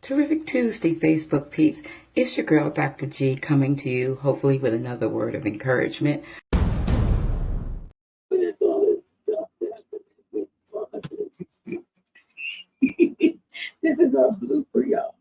Terrific Tuesday, Facebook peeps. It's your girl, Dr. G, coming to you, hopefully with another word of encouragement. That's all this stuff. This is our blooper, y'all.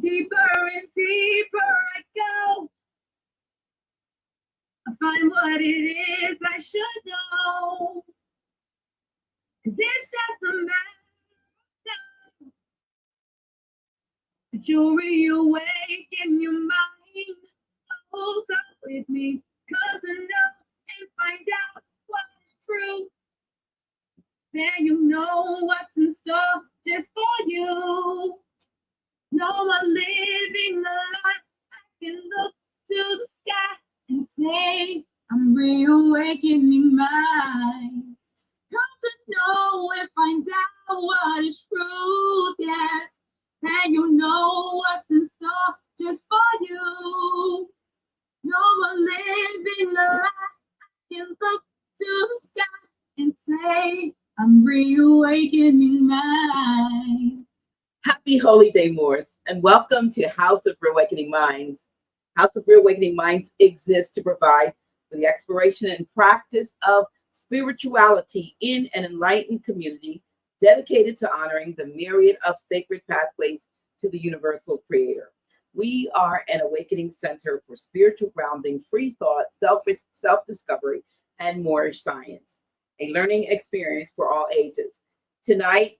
Deeper and deeper I go. I find what it is I should know. 'Cause it's just a matter of time that you'll reawake in your mind. Oh, come with me, come to know and find out what is true. Then you know what's in store just for you. No more living the life I can look to the sky and say, I'm reawakening mine. Come to know and find out what is truth, yes. And you know what's in store just for you. No more living the life I can look to the sky and say, I'm reawakening mine. Happy Holy Day, Morse, and welcome to House of Reawakening Minds. House of Reawakening Minds exists to provide for the exploration and practice of spirituality in an enlightened community dedicated to honoring the myriad of sacred pathways to the universal creator. We are an awakening center for spiritual grounding, free thought, self-discovery, and Moorish science, a learning experience for all ages. Tonight,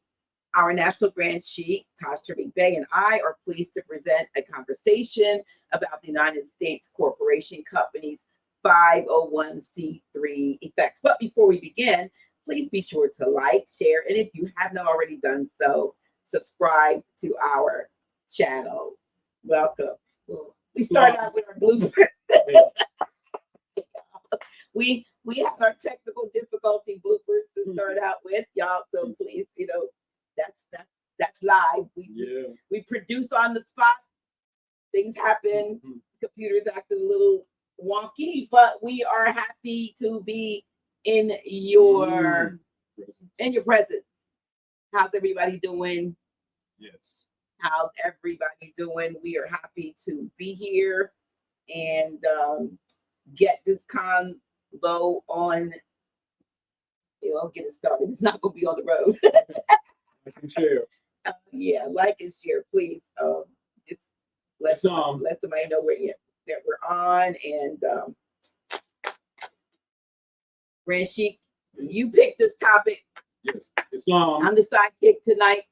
our National Grand Sheik, Tarik Bey, and I are pleased to present a conversation about the United States Corporation Company's 501c3 effects. But before we begin, please be sure to like, share, and if you have not already done so, subscribe to our channel. Welcome. We start out with our blooper. We have our technical difficulty bloopers to start out with, y'all. So please, that's live. We produce on the spot. Things happen. Computers act a little wonky, but we are happy to be in your presence. How's everybody doing? Yes. How's everybody doing? We are happy to be here and get this convo on. Get it started. It's not going to be on the road. I can share. Yeah, like and share, please. Just let somebody know that we're on. And Grand Sheik, you picked this topic. Yes, Islam. I'm the sidekick tonight.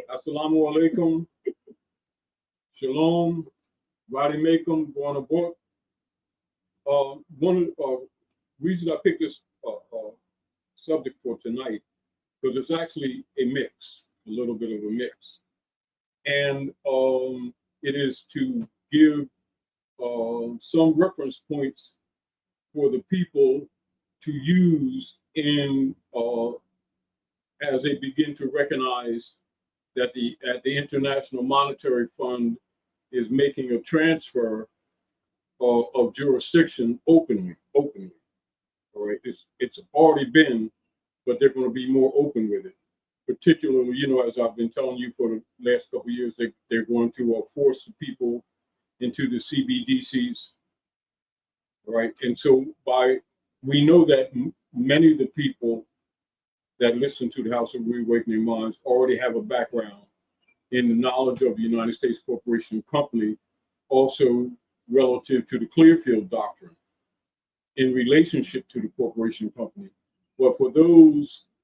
Assalamu alaikum. Shalom. Vadi Makum. Going aboard. One of the reasons I picked this subject for tonight, because it's actually a little bit of a mix. And it is to give some reference points for the people to use in as they begin to recognize that the International Monetary Fund is making a transfer of jurisdiction openly. All right, it's already been, but they're going to be more open with it. particularly, as I've been telling you for the last couple of years, they're going to force the people into the CBDCs, right? And so we know that many of the people that listen to the House of Reawakening Minds already have a background in the knowledge of the United States Corporation Company, also relative to the Clearfield Doctrine in relationship to the corporation company. But for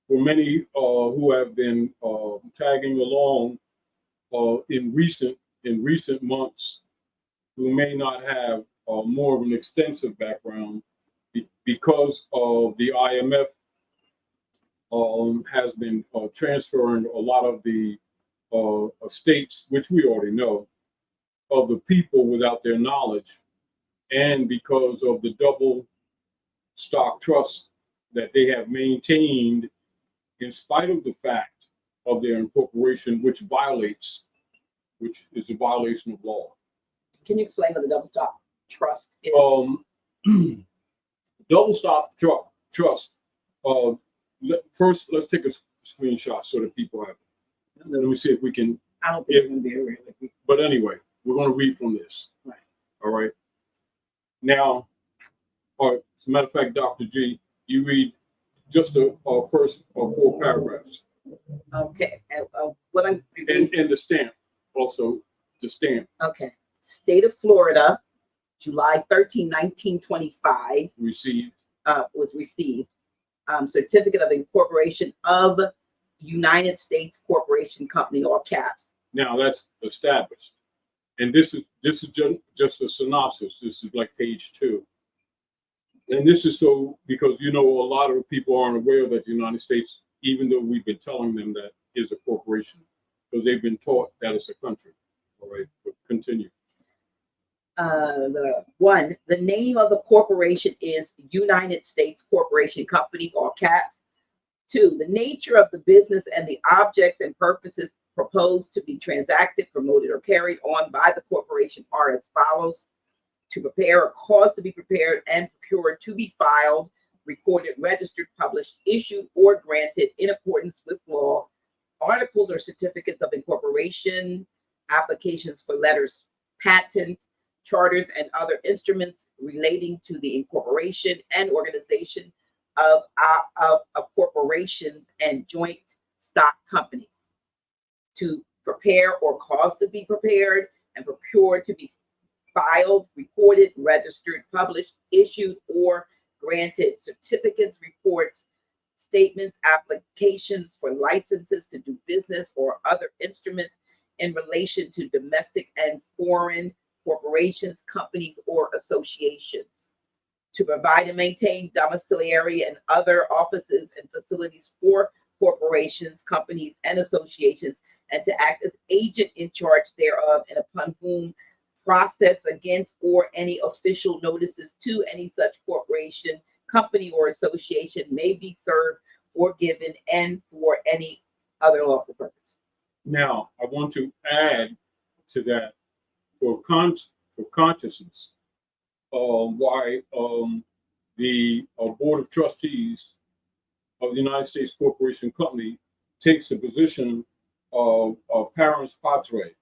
many who have been tagging along in recent months, who may not have more of an extensive background, because of the IMF has been transferring a lot of the estates, which we already know, of the people without their knowledge, and because of the double stock trust that they have maintained in spite of the fact of their incorporation, which is a violation of law. Can you explain what the double stock trust is? Double stock trust. First, let's take a screenshot so that people have it. Let me see if we can. I don't think it's going to be a real. But anyway, we're going to read from this. Right. All right. Now, as a matter of fact, Dr. G, you read just the first 4 paragraphs. Okay. What I'm and the stamp, also the stamp. Okay. State of Florida, July 13, 1925. Was received. Certificate of Incorporation of United States Corporation Company, all caps. Now that's established, and this is just a synopsis. This is like page 2, and this is so because a lot of people aren't aware that the United States, even though we've been telling them that is a corporation, because they've been taught that it's a country. All right, but continue. The name of the corporation is United States Corporation Company, all caps. 2, the nature of the business and the objects and purposes proposed to be transacted, promoted, or carried on by the corporation are as follows: to prepare or cause to be prepared and procured to be filed, recorded, registered, published, issued, or granted in accordance with law, articles or certificates of incorporation, applications for letters, patent, charters, and other instruments relating to the incorporation and organization of corporations and joint stock companies, to prepare or cause to be prepared and procured to be filed, recorded, registered, published, issued, or granted certificates, reports, statements, applications for licenses to do business or other instruments in relation to domestic and foreign corporations, companies, or associations, to provide and maintain domiciliary and other offices and facilities for corporations, companies, and associations, and to act as agent in charge thereof, and upon whom process against or any official notices to any such corporation, company, or association may be served or given, and for any other lawful purpose. Now, I want to add to that for consciousness why the Board of Trustees of the United States Corporation Company takes the position of parens patriae,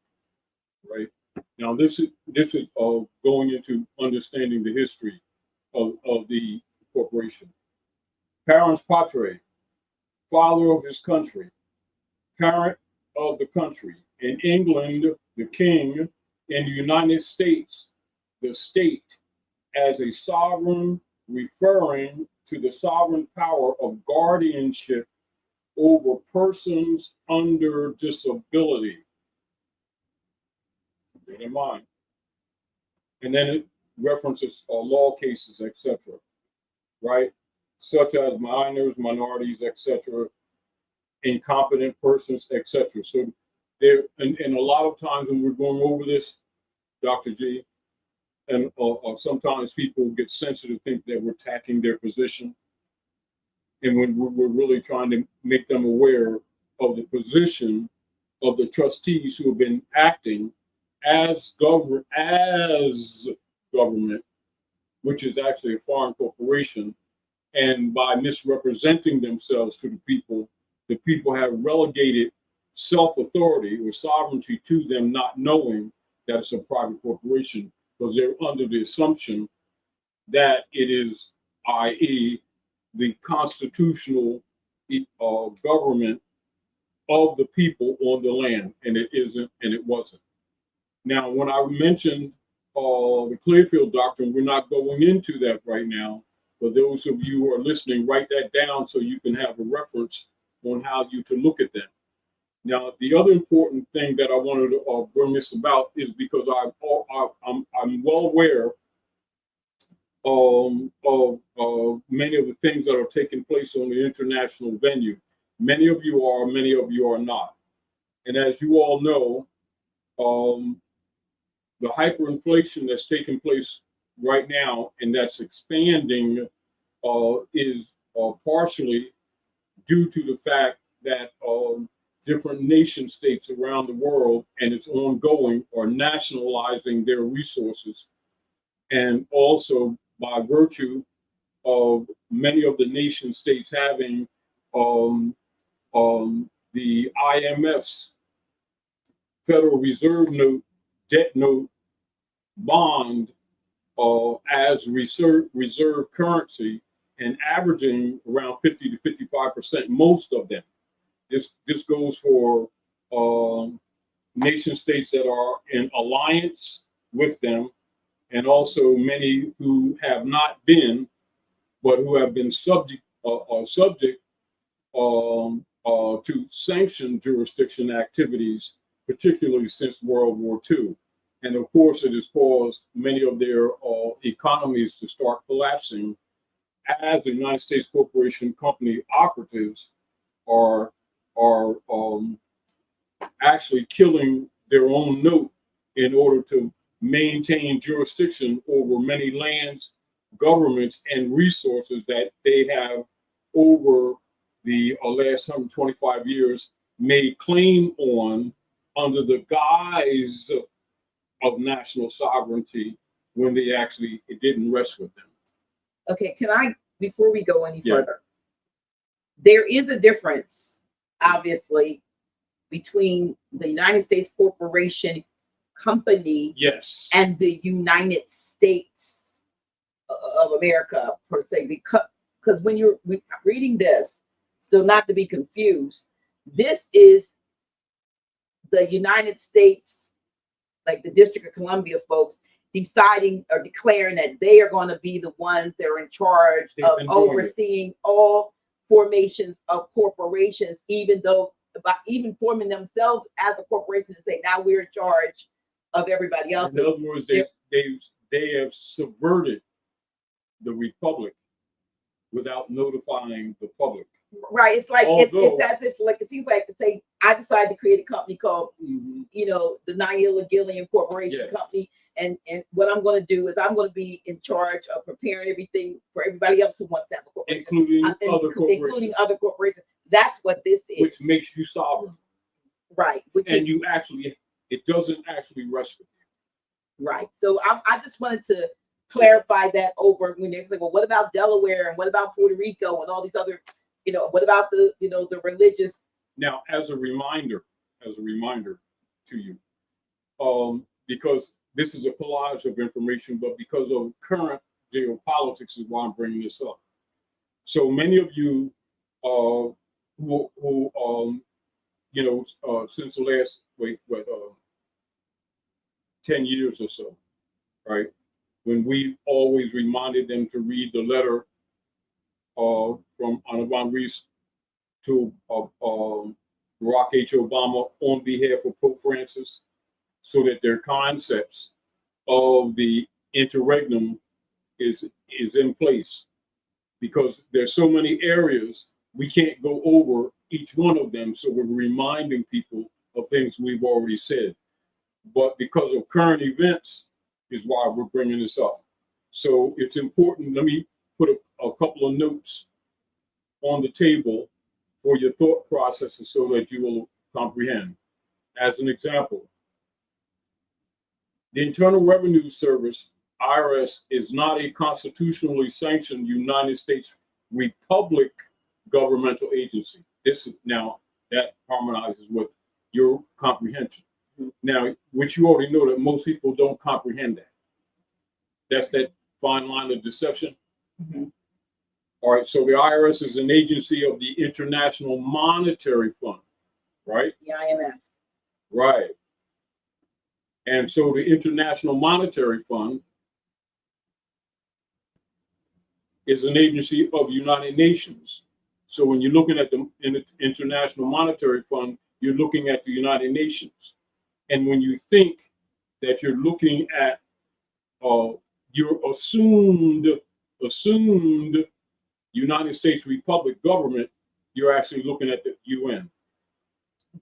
right? Now, this is going into understanding the history of the corporation. Parens patriae, father of his country, parent of the country. In England, the king. In the United States, the state, as a sovereign, referring to the sovereign power of guardianship over persons under disability. Keep in mind. And then it references law cases, etc., right? Such as minors, minorities, etc., incompetent persons, etc. So there, and a lot of times when we're going over this, Dr. G, and sometimes people get sensitive, think that we're attacking their position, and when we're really trying to make them aware of the position of the trustees who have been acting as government, which is actually a foreign corporation, and by misrepresenting themselves to the people, the people have relegated self-authority or sovereignty to them, not knowing that it's a private corporation, because they're under the assumption that it is, i.e., the constitutional government of the people on the land, and it isn't, and it wasn't. Now, when I mentioned the Clearfield Doctrine, we're not going into that right now. For those of you who are listening, write that down so you can have a reference on how you to look at them. Now, the other important thing that I wanted to bring this about is because I'm well aware of many of the things that are taking place on the international venue. Many of you are, many of you are not. And as you all know, the hyperinflation that's taking place right now and that's expanding is partially due to the fact that different nation states around the world, and it's ongoing, are nationalizing their resources. And also by virtue of many of the nation states having the IMF's Federal Reserve note, debt note, bond as reserve currency, and averaging around 50 to 55%, most of them. This goes for nation states that are in alliance with them, and also many who have not been, but who have been subject to sanctioned jurisdiction activities, particularly since World War II. And of course, it has caused many of their economies to start collapsing as the United States corporation company operatives are actually killing their own note in order to maintain jurisdiction over many lands, governments, and resources that they have over the last 125 years made claim on under the guise of national sovereignty, when they actually, it didn't rest with them. Okay, can I, before we go any further, there is a difference, obviously, between the United States corporation company and the United States of America, per se, because when you're reading this, still not to be confused, this is the United States, like the District of Columbia folks, deciding or declaring that they are going to be the ones that are in charge of overseeing all formations of corporations, even though, even forming themselves as a corporation and say, now we're in charge of everybody else. In other words, they have subverted the republic without notifying the public. Right. It's like it's as if, like, it seems like to say I decided to create a company called the Naila Gillian Corporation Company, and what I'm going to do is I'm going to be in charge of preparing everything for everybody else who wants to have a corporation, including other corporations. That's what this is, which makes you sovereign, right? You actually, it doesn't actually rest with you, right? So I just wanted to clarify that over when they're like, well, what about Delaware and what about Puerto Rico and all these other, what about the the religious? Now, as a reminder to you, because this is a collage of information, but because of current geopolitics is why I'm bringing this up. So many of you who since the last 10 years or so, right? When we always reminded them to read the letter from Anna von Rees to Barack H. Obama on behalf of Pope Francis, so that their concepts of the interregnum is in place, because there's so many areas we can't go over each one of them, so we're reminding people of things we've already said. But because of current events is why we're bringing this up. So it's important. Let me put a couple of notes on the table for your thought processes so that you will comprehend. As an example, the Internal Revenue Service, IRS, is not a constitutionally sanctioned United States republic governmental agency. This is now that harmonizes with your comprehension. Now, which you already know that most people don't comprehend that. That's that fine line of deception. All right, so the IRS is an agency of the International Monetary Fund, right? The IMF. Right. And so the International Monetary Fund is an agency of the United Nations. So when you're looking at the International Monetary Fund, you're looking at the United Nations. And when you think that you're looking at your assumed United States Republic government, you're actually looking at the UN.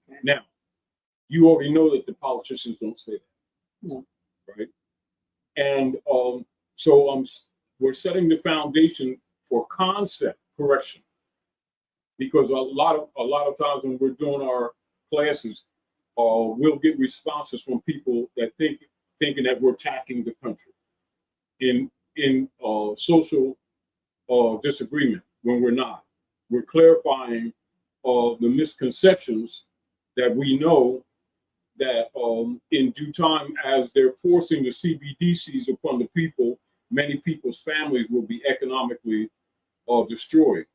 Okay. Now, you already know that the politicians don't say that. No. Right? And we're setting the foundation for concept correction, because a lot of times when we're doing our classes, we'll get responses from people that thinking that we're attacking the country in social disagreement, when we're not. We're clarifying the misconceptions that we know that in due time, as they're forcing the CBDCs upon the people, many people's families will be economically destroyed,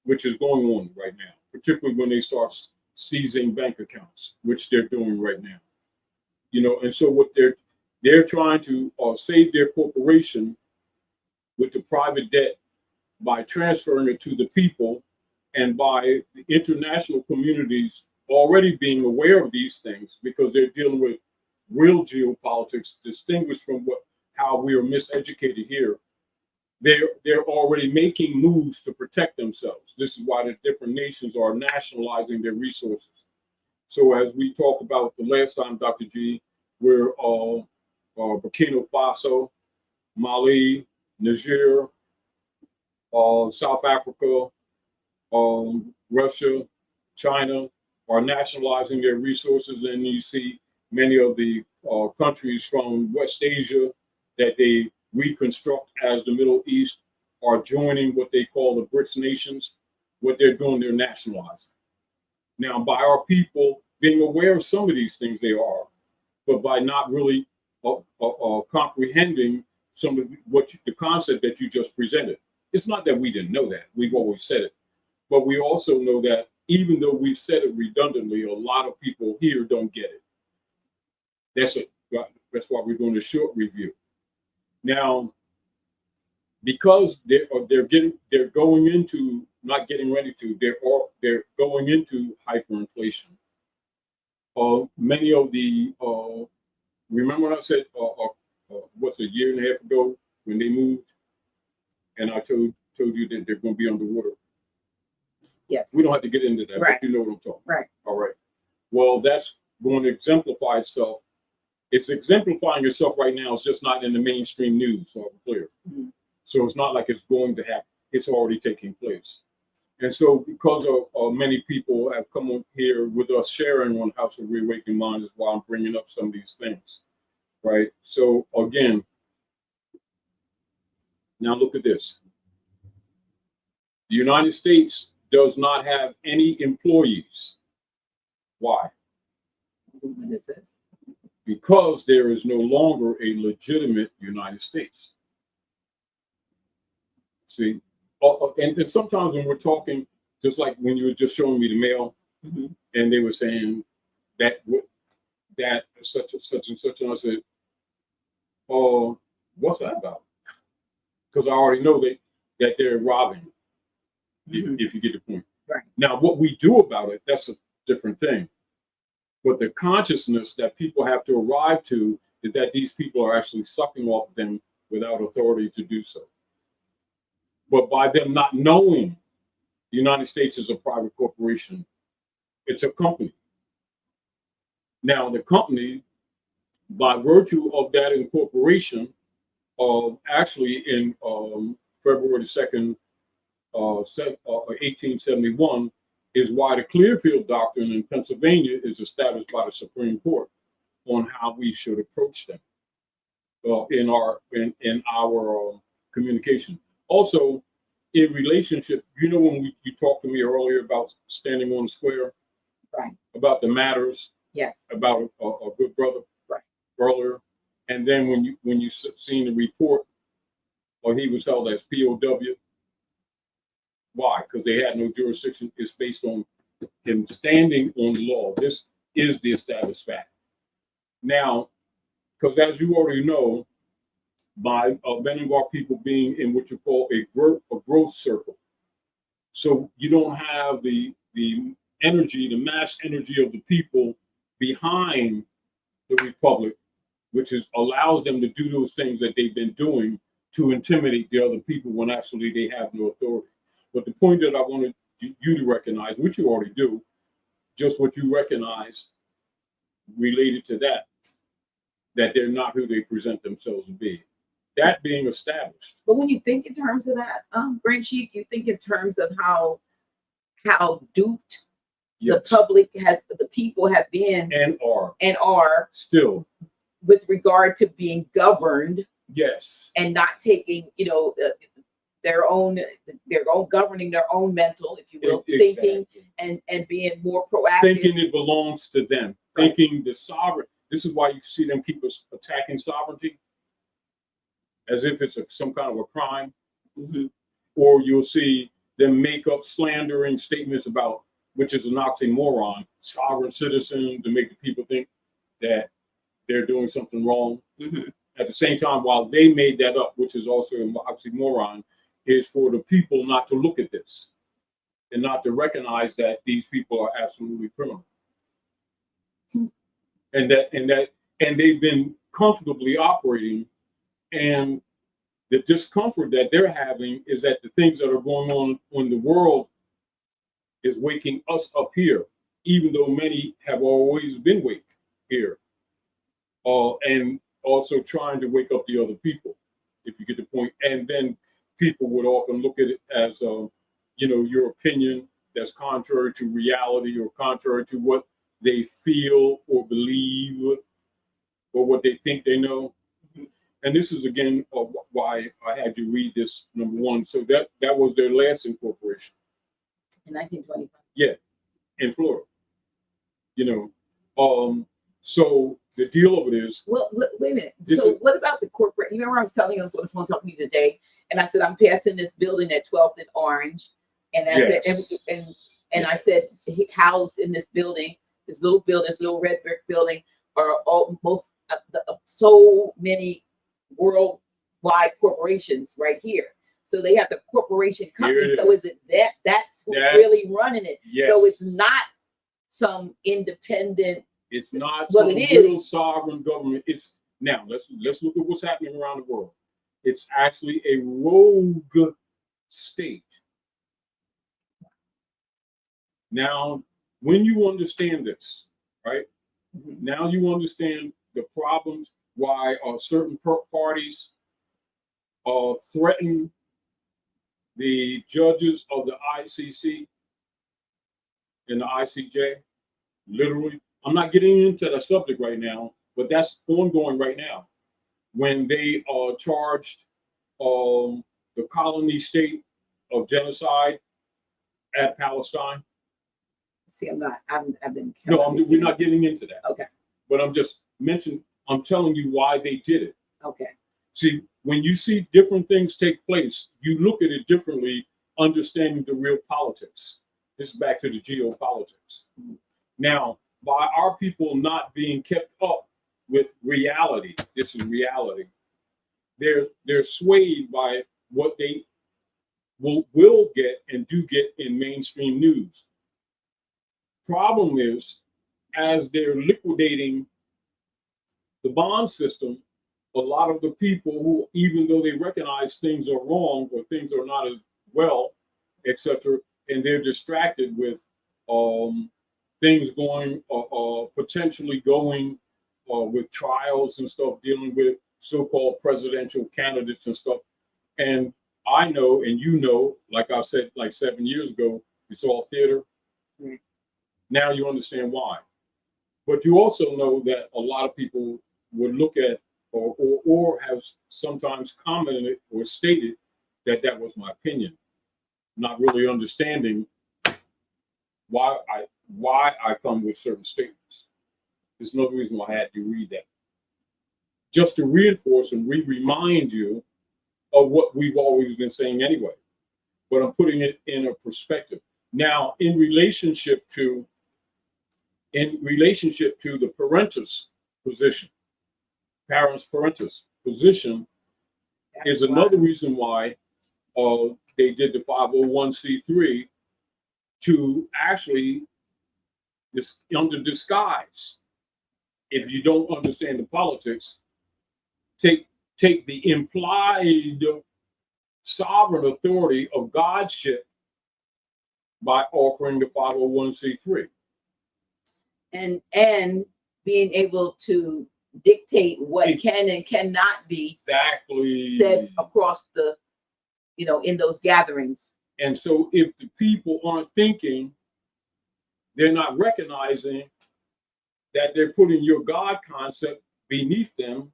which is going on right now, particularly when they start seizing bank accounts, which they're doing right now. You know, and so what they're trying to save their corporation with the private debt by transferring it to the people, and by the international communities already being aware of these things, because they're dealing with real geopolitics, distinguished from how we are miseducated here. They're already making moves to protect themselves. This is why the different nations are nationalizing their resources. So as we talked about the last time, Dr. G, we're Burkina Faso, Mali, Niger, South Africa, Russia, China are nationalizing their resources. And you see many of the countries from West Asia that they reconstruct as the Middle East are joining what they call the BRICS nations. What they're doing, they're nationalizing. Now, by our people being aware of some of these things, they are, but by not really comprehending some of the concept that you just presented. It's not that we didn't know that. We've always said it. But we also know that even though we've said it redundantly, a lot of people here don't get it. That's it. That's why we're doing a short review. Now, because they're going into hyperinflation. Many of the remember when I said what's a year and a half ago when they moved, and I told you that they're going to be underwater. Yes. We don't have to get into that, right. But you know what I'm talking about. Right. All right. Well, that's going to exemplify itself. It's exemplifying itself right now. It's just not in the mainstream news, so I'm clear. Mm-hmm. So it's not like it's going to happen. It's already taking place. And so because of many people have come on here with us sharing on House of Reawakening Minds, is why I'm bringing up some of these things, right? So again, now look at this. The United States does not have any employees. Why? What is this? Because there is no longer a legitimate United States. See, and sometimes when we're talking, just like when you were just showing me the mail, mm-hmm. and they were saying that such and such, and I said, "Oh, what's that about?" Because I already know that they're robbing. Mm-hmm. If you get the point. Right. Now, what we do about it, that's a different thing. But the consciousness that people have to arrive to is that these people are actually sucking off of them without authority to do so. But by them not knowing the United States is a private corporation, it's a company. Now, the company, by virtue of that incorporation, actually in February 2nd, 1871, is why the Clearfield Doctrine in Pennsylvania is established by the Supreme Court on how we should approach them in our communication. Also, in relationship, when you talked to me earlier about standing on the square, Right. about the matters, Yes. about a good brother, Right. earlier, and then when you seen the report, or he was held as POW. Why? Because they had no jurisdiction. It's based on him standing on the law. This is the established fact. Now, because as you already know, by many of our people being in what you call a growth circle, so you don't have the energy, the mass energy of the people behind the republic, which allows them to do those things that they've been doing to intimidate the other people when actually they have no authority. But the point that I wanted you to recognize, which you already do, just what you recognize related to that they're not who they present themselves to be. That being established. But when you think in terms of that, Grand Sheik, you think in terms of how duped Yes. the people have been and are still with regard to being governed. Yes. And not taking, their own governing their own mental, if you will, Exactly. thinking and being more proactive. Thinking it belongs to them. Right. Thinking the sovereign. This is why you see them keep us attacking sovereignty as if it's some kind of a crime. Mm-hmm. Or you'll see them make up slandering statements about, which is an oxymoron, sovereign citizen, to make the people think that they're doing something wrong. Mm-hmm. At the same time, while they made that up, which is also an oxymoron, is for the people not to look at this and not to recognize that these people are absolutely criminal. Mm-hmm. And they've been comfortably operating, and the discomfort that they're having is that the things that are going on in the world is waking us up here, even though many have always been awake here, and also trying to wake up the other people, if you get the point. And then people would often look at it as, your opinion that's contrary to reality or contrary to what they feel or believe or what they think they know. Mm-hmm. And this is, again, why I had you read this, number one. So that was their last incorporation. In 1925. Yeah, in Florida. So the deal of it is. Well, wait a minute. So what about the corporate? You remember I was telling you I was on the phone talking to you today, and I said I'm passing this building at 12th and Orange, and I Yes. said, and I said housed in this building, this little red brick building, are almost so many worldwide corporations right here. So they have the corporation company. So is it that's who's really running it? Yes. So it's not some independent. It's not some real sovereign government. It's now let's look at what's happening around the world. It's actually a rogue state. Now, when you understand this, right? Mm-hmm. Now you understand the problems why certain parties threaten the judges of the ICC and the ICJ, literally. I'm not getting into that subject right now, but that's ongoing right now. When they charged the colony state of genocide at Palestine. See, I've been. No, we're not getting into that. Okay. But I'm telling you why they did it. Okay. See, when you see different things take place, you look at it differently, understanding the real politics. This is back to the geopolitics. Now, by our people not being kept up with reality, this is reality, they're swayed by what they will get and do get in mainstream news. Problem is, as they're liquidating the bond system, a lot of the people who, even though they recognize things are wrong or things are not as well, etc., and they're distracted with things going, potentially going with trials and stuff, dealing with so-called presidential candidates and stuff. And I know, and like I said, like 7 years ago, it's all theater. Mm-hmm. Now you understand why. But you also know that a lot of people would look at or have sometimes commented or stated that was my opinion. not really understanding why I come with certain statements. There's no reason why I had to read that. Just to reinforce and remind you of what we've always been saying anyway. But I'm putting it in a perspective. Now, in relationship to the parentis position, parents parentis position is another reason why they did the 501c3 to actually under disguise. If you don't understand the politics, take the implied sovereign authority of Godship by offering the 501c3. And being able to dictate what can and cannot be said across the, in those gatherings. And so if the people aren't thinking, they're not recognizing that they're putting your God concept beneath them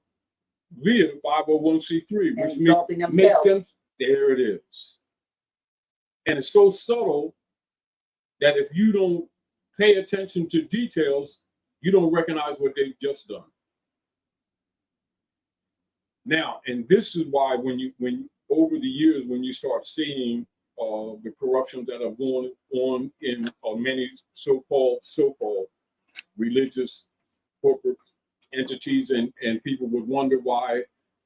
via the 501c3, which makes them, there it is. And it's so subtle that if you don't pay attention to details, you don't recognize what they've just done. Now, and this is why when over the years, when you start seeing the corruption that have gone on in many so-called religious corporate entities, and people would wonder why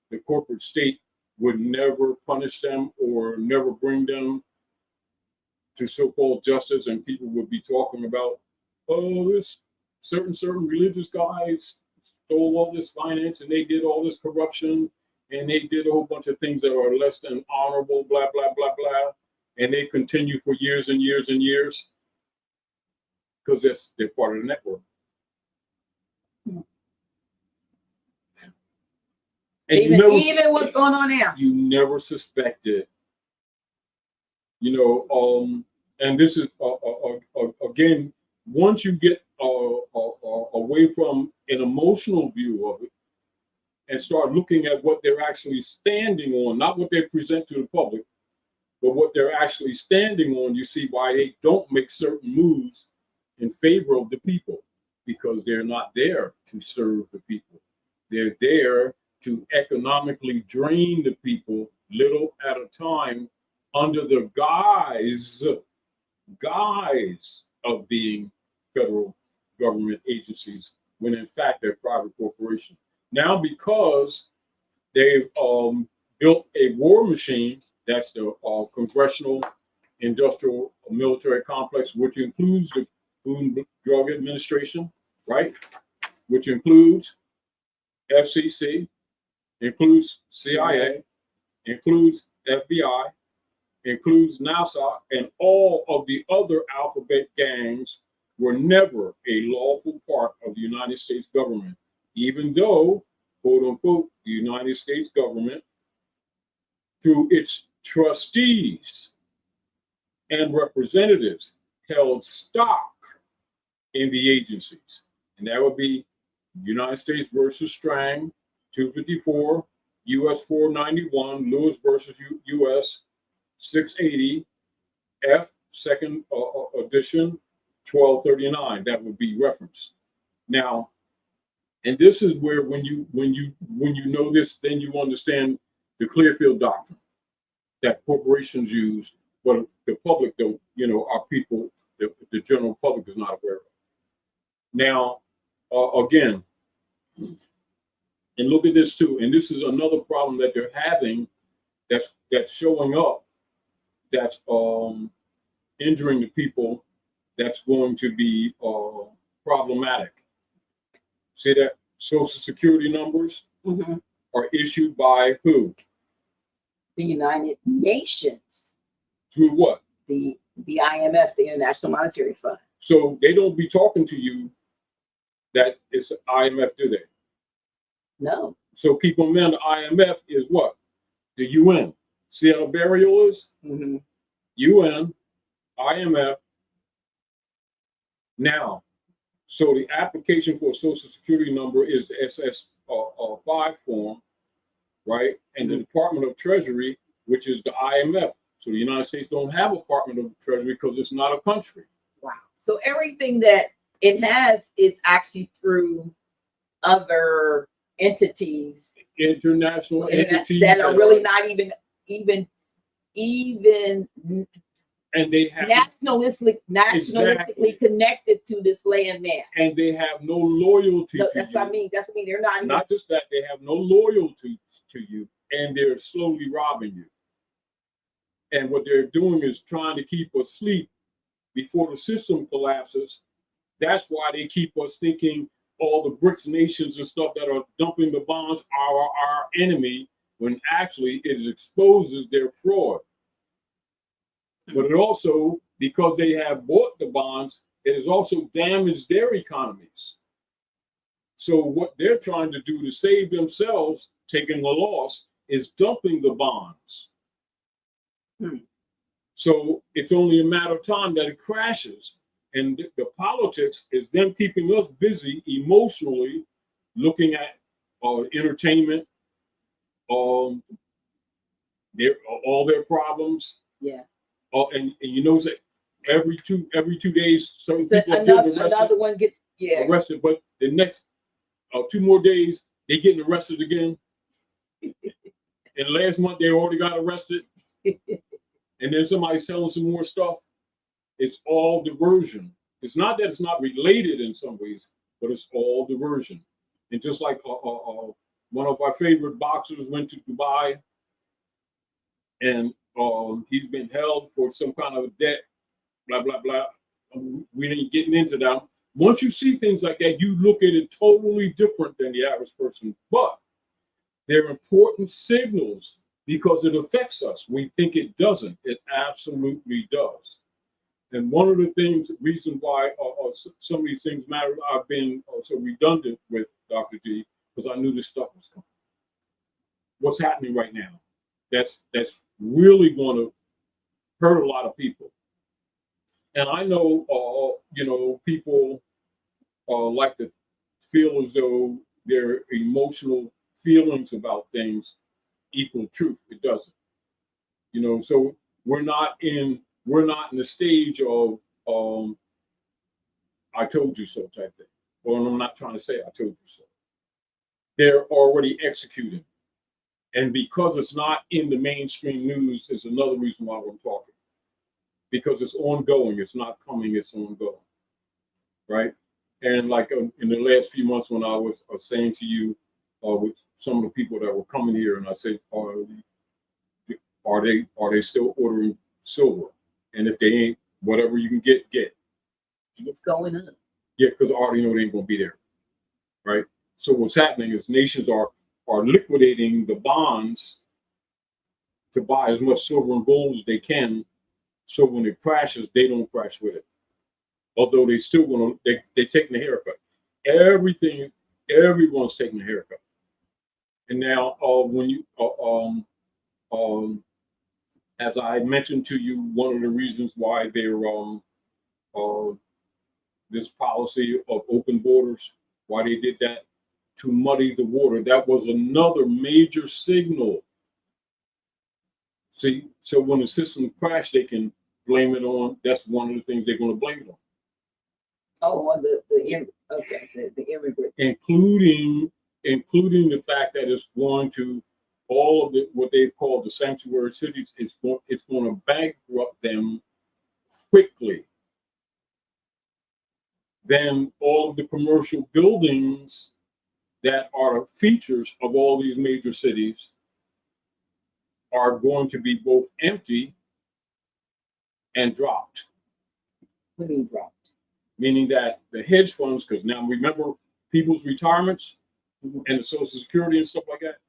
the corporate state would never punish them or never bring them to so-called justice, and people would be talking about, this certain religious guys stole all this finance and they did all this corruption and they did a whole bunch of things that are less than honorable, blah, blah, blah, blah. And they continue for years and years and years because they're part of the network. And even what's going on now. You never suspected, and this is, again, once you get away from an emotional view of it and start looking at what they're actually standing on, not what they present to the public, but what they're actually standing on, you see why they don't make certain moves in favor of the people, because they're not there to serve the people. They're there to economically drain the people little at a time under the guise of being federal government agencies, when in fact they're private corporations. Now, because they've built a war machine, that's the Congressional Industrial Military Complex, which includes the Food and Drug Administration, right? Which includes FCC, includes CIA, includes FBI, includes NASA, and all of the other alphabet gangs were never a lawful part of the United States government, even though, quote unquote, the United States government, through its trustees and representatives, held stock in the agencies. And that would be United States versus Strang, 254, US 491, Lewis versus US 680, F, second edition, 1239. That would be reference. Now, and this is where when you know this, then you understand the Clearfield Doctrine that corporations use, but the public don't. Our people, the general public is not aware of. Now, again, and look at this too, and this is another problem that they're having that's showing up, that's injuring the people, that's going to be problematic. See that Social Security numbers are issued by who? The United Nations. Through what? The IMF, the International Monetary Fund. So they don't be talking to you that it's IMF, do they? No. So keep in mind, the IMF is what? The UN. See how the burial is? UN, IMF. Now, so the application for a Social Security number is the SS5 form, right? And the Department of Treasury, which is the IMF. So the United States don't have a Department of Treasury because it's not a country. Wow. So everything that it has is actually through other entities, International entities that are really not even and they have nationalistically connected to this land there. And they have no loyalty to that's you. what I mean. That's what I mean. They're not Not just that, they have no loyalty to you, and they're slowly robbing you. And what they're doing is trying to keep us asleep before the system collapses. That's why they keep us thinking all the BRICS nations and stuff that are dumping the bonds are our enemy, when actually it exposes their fraud. But it also, because they have bought the bonds, it has also damaged their economies. So what they're trying to do to save themselves, taking the loss, is dumping the bonds. So it's only a matter of time that it crashes. And the politics is them keeping us busy emotionally, looking at entertainment, all their problems. Yeah. And you know that every two days, some So people get arrested. Another one gets arrested, but the next 2 more days they getting arrested again. And last month they already got arrested, and then somebody's selling some more stuff. It's all diversion. It's not that it's not related in some ways, but it's all diversion. And just like one of our favorite boxers went to Dubai, and he's been held for some kind of debt, blah, blah, blah. We ain't getting into that. Once you see things like that, you look at it totally different than the average person. But they're important signals because it affects us. We think it doesn't. It absolutely does. And one of the reason why some of these things matter, I've been so redundant with Dr. G, because I knew this stuff was coming. What's happening right now? That's really going to hurt a lot of people. And I know, people like to feel as though their emotional feelings about things equal truth. It doesn't. So we're not in the stage of I told you so type thing. Or I'm not trying to say I told you so. They're already executing. And because it's not in the mainstream news is another reason why we're talking. Because it's ongoing. It's not coming, it's ongoing. Right? And like in the last few months when I was saying to you with some of the people that were coming here, and I said, are they still ordering silver? And if they ain't, whatever you can get. It's going up. Yeah, because I already know they ain't gonna be there. Right? So what's happening is nations are liquidating the bonds to buy as much silver and gold as they can, so when it crashes, they don't crash with it. Although they still want to, they're taking a haircut. Everyone's taking a haircut. And now, when you, as I mentioned to you, one of the reasons why they're this policy of open borders, why they did that, to muddy the water. That was another major signal. See, so when the system crashed, they can blame it on. That's one of the things they're going to blame it on. Oh, on the immigrant. Including the fact that it's going to all of what they call the sanctuary cities. It's going to bankrupt them quickly. Then all of the commercial buildings that are features of all these major cities are going to be both empty and dropped. What do you mean dropped? Meaning that the hedge funds, because now remember people's retirements and the Social Security and stuff like that,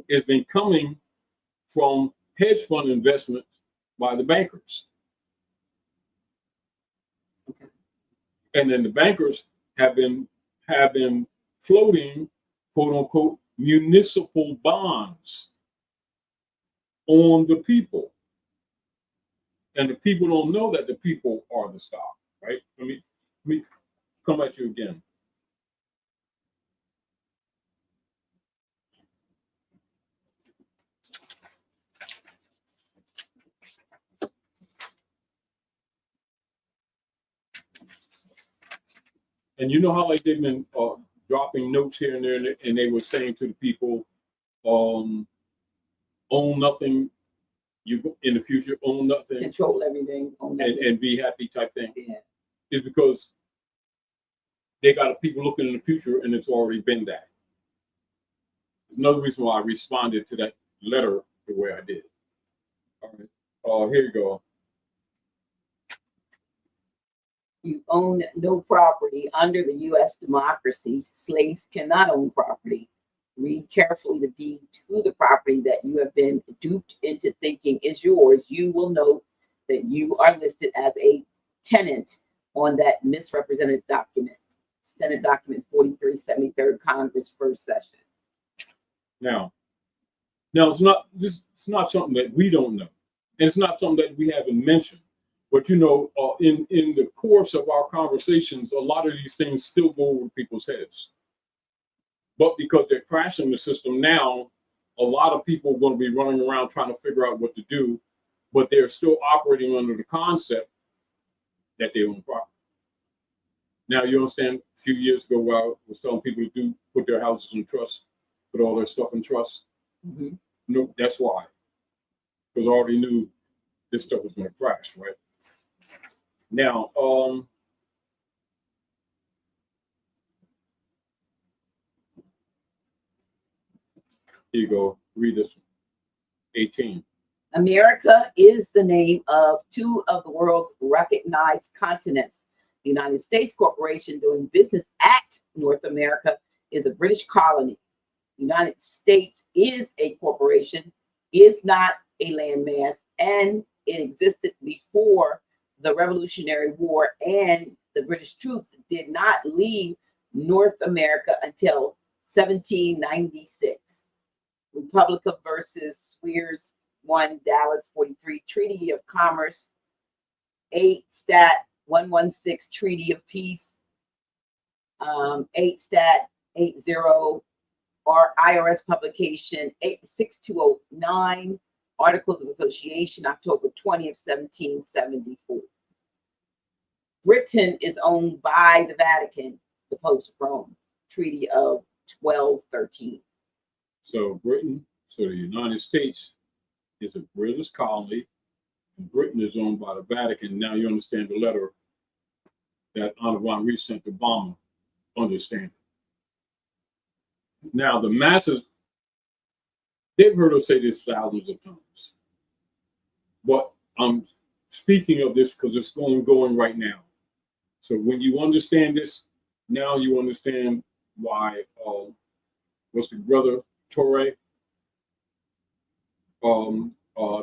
has been coming from hedge fund investment by the bankers. Okay. And then the bankers have been floating, quote unquote, municipal bonds on the people. And the people don't know that the people are the stock, right? Let me come at you again. And you know how like they've been dropping notes here and there, and they were saying to the people, own nothing, you in the future own nothing, Control everything, own nothing. and be happy type thing. Yeah. Is because they got people looking in the future, and it's already been that. There's another reason why I responded to that letter the way I did. All right. Here you go. You own no property. Under the U.S. democracy, slaves cannot own property. Read carefully the deed to the property that you have been duped into thinking is yours. You will note that you are listed as a tenant on that misrepresented document. Senate document 4373, Congress, first session. Now it's not something that we don't know, and it's not something that we haven't mentioned. But in the course of our conversations, a lot of these things still go over people's heads. But because they're crashing the system now, a lot of people are going to be running around trying to figure out what to do, but they're still operating under the concept that they own property. Now, you understand, a few years ago, while I was telling people to put their houses in trust, put all their stuff in trust. Mm-hmm. No, that's why. Because I already knew this stuff was going to crash, right? Now, here you go. Read this one. 18. America is the name of two of the world's recognized continents. The United States Corporation doing business at North America is a British colony. The United States is a corporation, is not a landmass, and it existed before the Revolutionary War, and the British troops did not leave North America until 1796. Republica versus Swears 1, Dallas 43, Treaty of Commerce 8, Stat 116, Treaty of Peace 8, Stat 80, or IRS publication 86209, Articles of Association, October 20th, 1774. Britain is owned by the Vatican, the Pope of Rome, Treaty of 1213. So the United States is a British colony, and Britain is owned by the Vatican. Now you understand the letter that Honorable Reese sent to Obama, understand it. Now the masses, they've heard us say this thousands of times, but I'm speaking of this because it's going right now. So when you understand this, now you understand why, what's the brother, Torre? I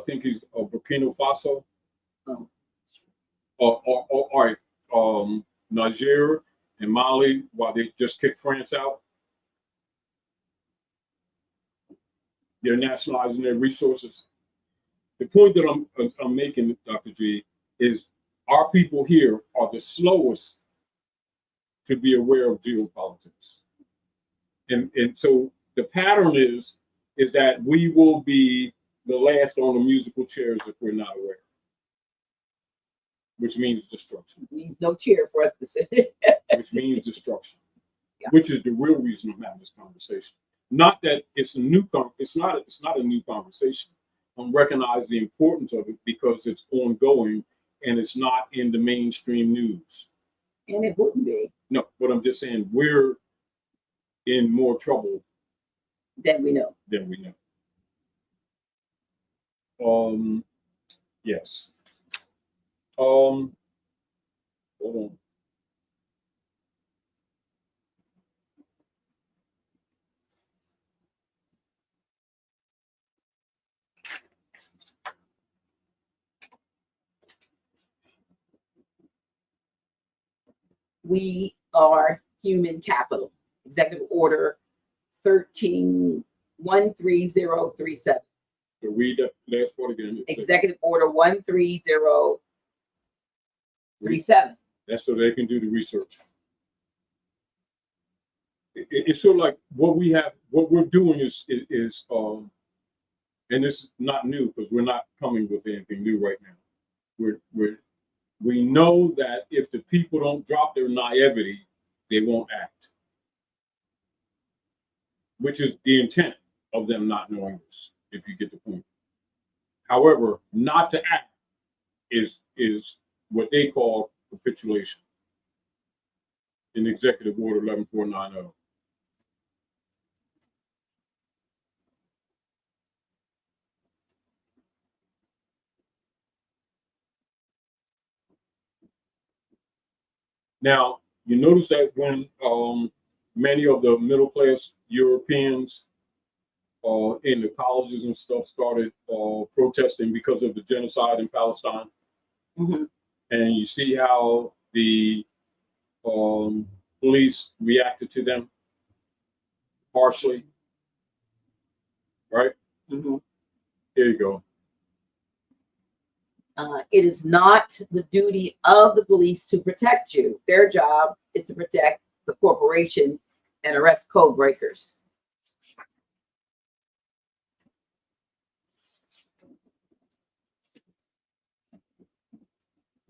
think he's Burkina Faso. All right, Niger and Mali, why they just kicked France out. They're nationalizing their resources. The point that I'm making, Dr. G, is our people here are the slowest to be aware of geopolitics. And so the pattern is that we will be the last on the musical chairs if we're not aware, which means destruction. It means no chair for us to sit. Which means destruction. Yeah. Which is the real reason I'm having this conversation. Not that it's a new it's not a new conversation. I'm recognizing the importance of it because it's ongoing and it's not in the mainstream news. And it wouldn't be. No, but I'm just saying we're in more trouble than we know. Yes. Hold on. We are human capital. Executive Order 13037. So read that last part again. Executive Order 13037. That's so they can do the research. It's sort of like what we're doing is and this is not new because we're not coming with anything new right now. We know that if the people don't drop their naivety they won't act, which is the intent of them not knowing this, if you get the point. However, not to act is what they call capitulation in Executive Order 11490. Now, you notice that when many of the middle class Europeans in the colleges and stuff started protesting because of the genocide in Palestine, Mm-hmm. and you see how the police reacted to them harshly, right? Mm-hmm. Here you go. It is not the duty of the police to protect you. Their job is to protect the corporation and arrest code breakers.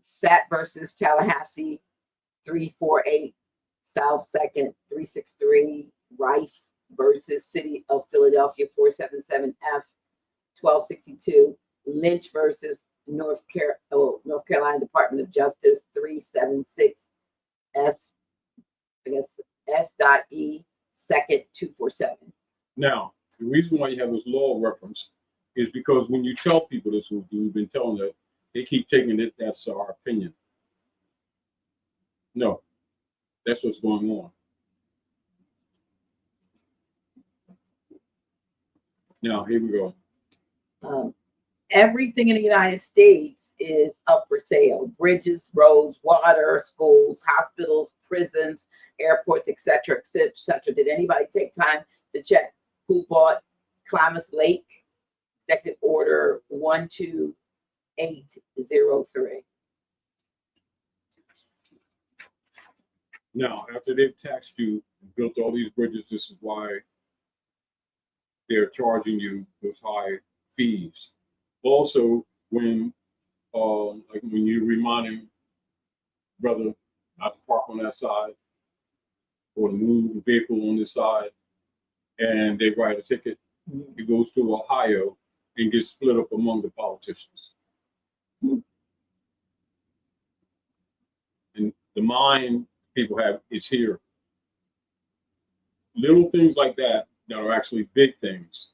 Sat versus Tallahassee, 348 South 2nd, 363. Rife versus City of Philadelphia, 477 F, 1262. Lynch versus North Carolina Department of Justice, 376 S, I guess S.E, 2nd, 247. Now, the reason why you have this law reference is because when you tell people this, we've been telling that, they keep taking it, that's our opinion. No, that's what's going on. Now, here we go. Everything in the United States is up for sale. Bridges, roads, water, schools, hospitals, prisons, airports, etc., etc. Did anybody take time to check who bought Klamath Lake? Executive Order 12803. Now, after they've taxed you and built all these bridges, this is why they're charging you those high fees. Also, when like when you remind him, brother, not to park on that side or to move the vehicle on this side, and they write a ticket, it goes to Ohio and gets split up among the politicians. And the mind people have, it's here. Little things like that are actually big things.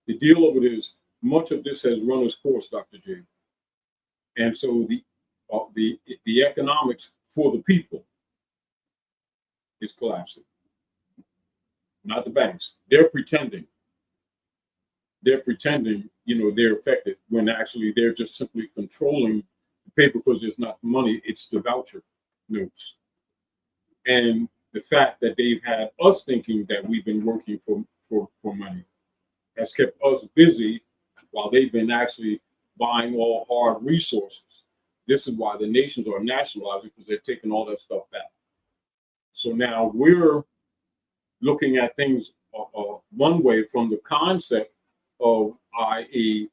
The deal of it is, much of this has run its course, Dr. J. And so the economics for the people is collapsing. Not the banks. They're pretending. They're pretending, they're affected when actually they're just simply controlling the paper because there's not money, it's the voucher notes. And the fact that they've had us thinking that we've been working for money has kept us busy while they've been actually buying all hard resources. This is why the nations are nationalizing, because they're taking all that stuff back. So now we're looking at things one way from the concept of a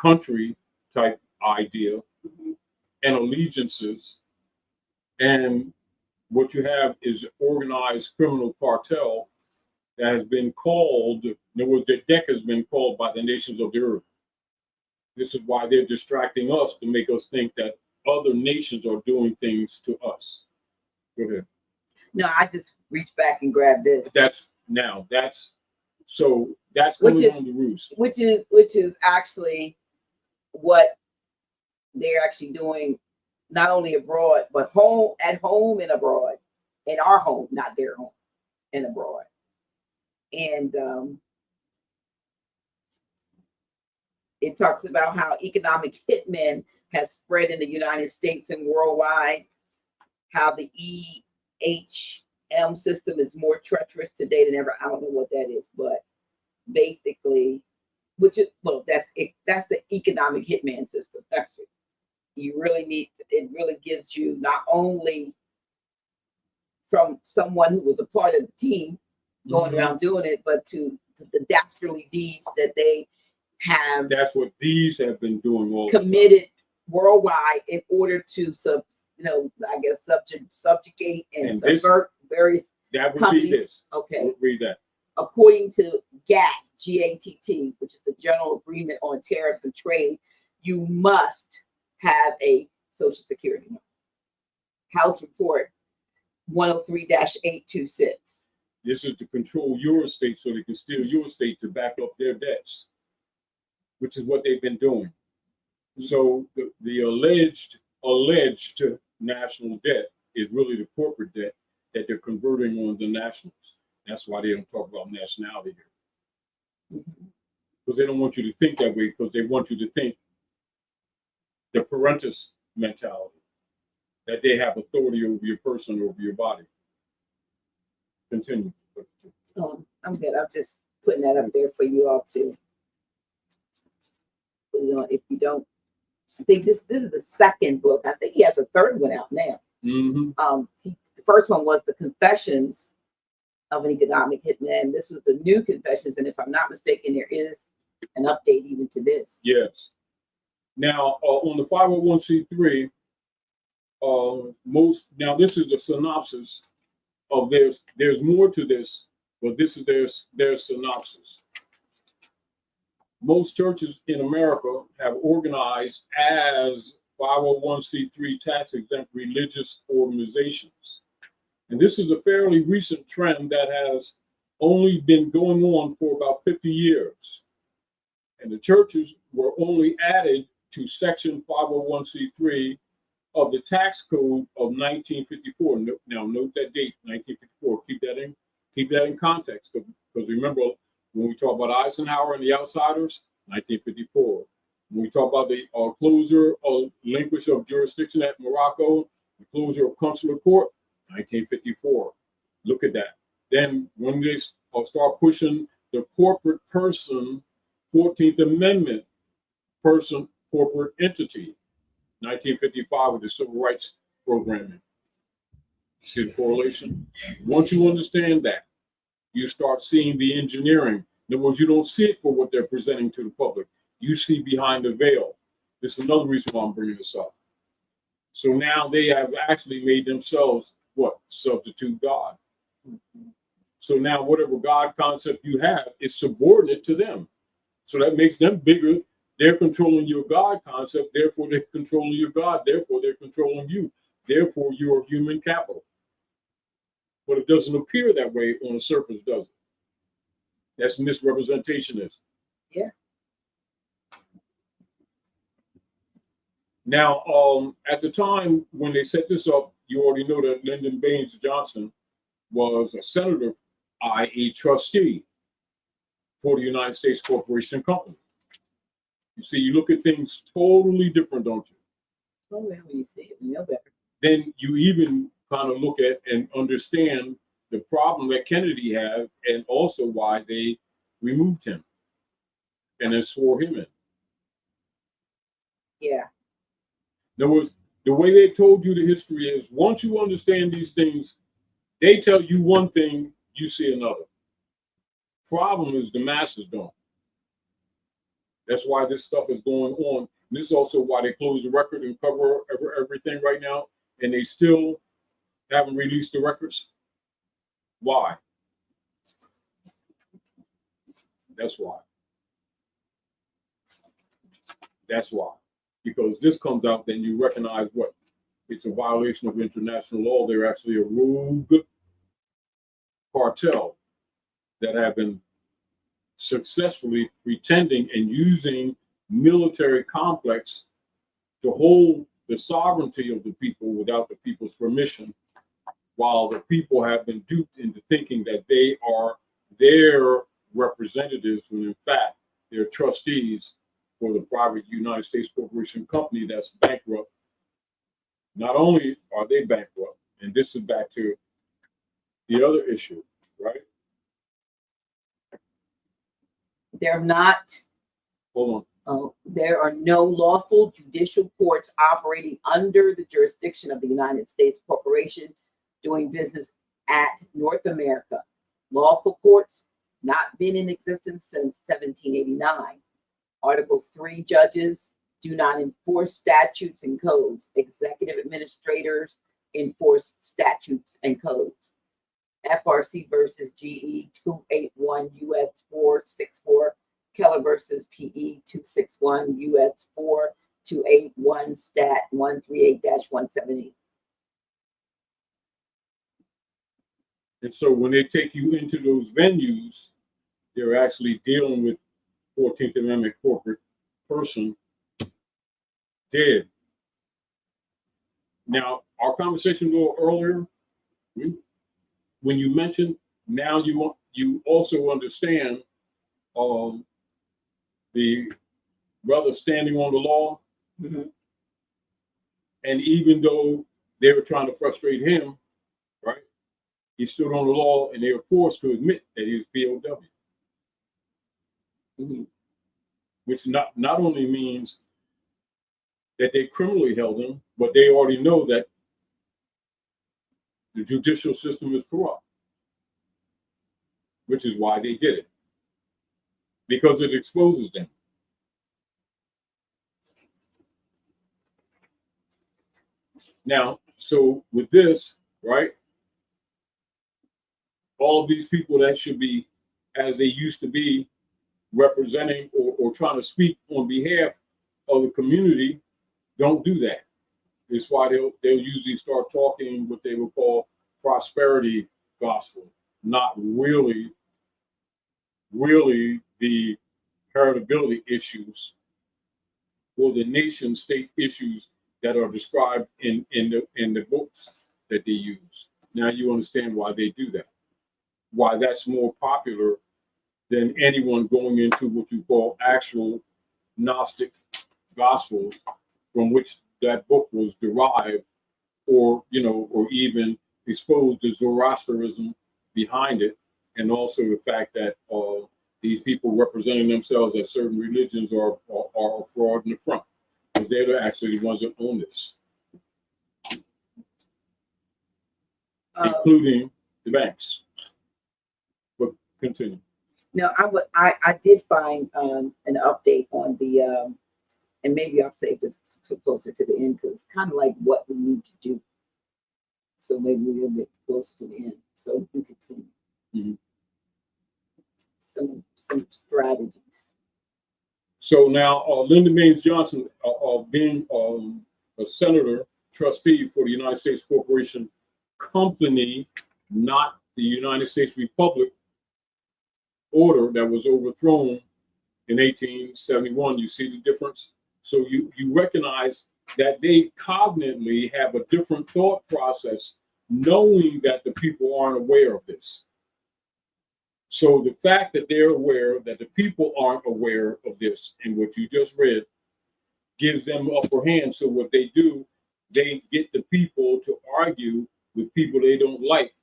country type idea and allegiances. And what you have is an organized criminal cartel that has been called, in other words, the deck has been called by the nations of the earth. This is why they're distracting us to make us think that other nations are doing things to us. Go ahead. No, I just reached back and grabbed this. That's coming on the roost. Which is actually what they're actually doing, not only abroad, but at home and abroad. In our home, not their home, and abroad. And it talks about how economic hitmen has spread in the United States and worldwide, how the EHM system is more treacherous today than ever. I don't know what that is, but basically, that's the economic hitman system. Actually, you really need it. Really gives you not only from someone who was a part of the team going around doing it, but to the dastardly deeds that they have. That's what these have been doing all committed worldwide in order to subjugate and subvert various That would companies. be this. Okay. Read that. According to GATT, G-A-T-T, which is the General Agreement on Tariffs and Trade, you must have a Social Security number. House Report 103-826. This is to control your estate so they can steal your estate to back up their debts, which is what they've been doing. So the alleged national debt is really the corporate debt that they're converting on the nationals. That's why they don't talk about nationality here. Because they don't want you to think that way, because they want you to think the parentis mentality, that they have authority over your person, over your body. Continue. Oh, I'm good. I'm just putting that up there for you all to, if you don't, I think this is the second book. I think he has a third one out now. Mm-hmm. The first one was The Confessions of an Economic Hitman. This was the new Confessions, and if I'm not mistaken, there is an update even to this. Yes. Now, on the 501c3, now this is a synopsis of there's more to this, but this is their synopsis. Most churches in America have organized as 501c3 tax-exempt religious organizations. And this is a fairly recent trend that has only been going on for about 50 years. And the churches were only added to Section 501c3 of the tax code of 1954. Now note that date, 1954. Keep that in context, because remember when we talk about Eisenhower and the outsiders, 1954. When we talk about the closure or relinquish of jurisdiction at Morocco, the closure of consular court, 1954. Look at that. Then when they start pushing the corporate person, 14th Amendment person, corporate entity, 1955 with the Civil Rights Programming. See the correlation? Once you understand that, you start seeing the engineering. In other words, you don't see it for what they're presenting to the public. You see behind the veil. This is another reason why I'm bringing this up. So now they have actually made themselves what? Substitute God. So now whatever God concept you have is subordinate to them. So that makes them bigger. They're controlling your God concept, therefore they're controlling your God, therefore they're controlling you. Therefore you are human capital. But it doesn't appear that way on the surface, does it? That's misrepresentationism. Yeah. Now, at the time when they set this up, you already know that Lyndon Baines Johnson was a senator, i.e. trustee for the United States Corporation Company. You see, you look at things totally different, don't you? Oh, well, when you see it, you know better. Then you even kind of look at and understand the problem that Kennedy had and also why they removed him and then swore him in. Yeah. In other words, the way they told you the history is once you understand these things, they tell you one thing, you see another. Problem is the masses don't. That's why this stuff is going on. And this is also why they close the record and cover everything right now, and they still haven't released the records. Why? That's why. That's why. Because this comes out, then you recognize what? It's a violation of international law. They're actually a rogue cartel that have been successfully pretending and using military complex to hold the sovereignty of the people without the people's permission, while the people have been duped into thinking that they are their representatives when in fact they're trustees for the private United States Corporation Company that's bankrupt. Not only are they bankrupt, and this is back to the other issue, right? They're not. Hold on. There are no lawful judicial courts operating under the jurisdiction of the United States Corporation doing business at North America. Lawful courts not been in existence since 1789. Article 3 judges do not enforce statutes and codes. Executive administrators enforce statutes and codes. FRC versus GE 281 US 464, Keller versus PE 261 US 4281, Stat 138-178. And so when they take you into those venues, they're actually dealing with 14th Amendment corporate person dead. Now, our conversation a little earlier, when you mentioned, now you also understand the brother standing on the law. Mm-hmm. And even though they were trying to frustrate him, right, he stood on the law, and they were forced to admit that he was POW. Mm-hmm. Which not only means that they criminally held him, but they already know that the judicial system is corrupt, which is why they did it, because it exposes them. Now, so with this, right, all of these people that should be, as they used to be, representing or trying to speak on behalf of the community, don't do that. It's why they'll usually start talking what they would call prosperity gospel, not really the heritability issues or the nation state issues that are described in the books that they use. Now you understand why they do that, why that's more popular than anyone going into what you call actual Gnostic gospels, from which that book was derived, or or even exposed the Zoroastrianism behind it, and also the fact that these people representing themselves as certain religions are a fraud in the front, because they're actually the ones that own this, including the banks. But continue. No, I did find an update on the and maybe I'll save this closer to the end, because it's kind of like what we need to do. So maybe we'll get closer to the end. So we continue. Mm-hmm. Some strategies. So now, Lyndon Baines Johnson, being a senator, trustee for the United States Corporation Company, not the United States Republic order that was overthrown in 1871. You see the difference? So you recognize that they cognitively have a different thought process, knowing that the people aren't aware of this. So the fact that they're aware, that the people aren't aware of this, and what you just read, gives them upper hand. So what they do, they get the people to argue with people they don't like,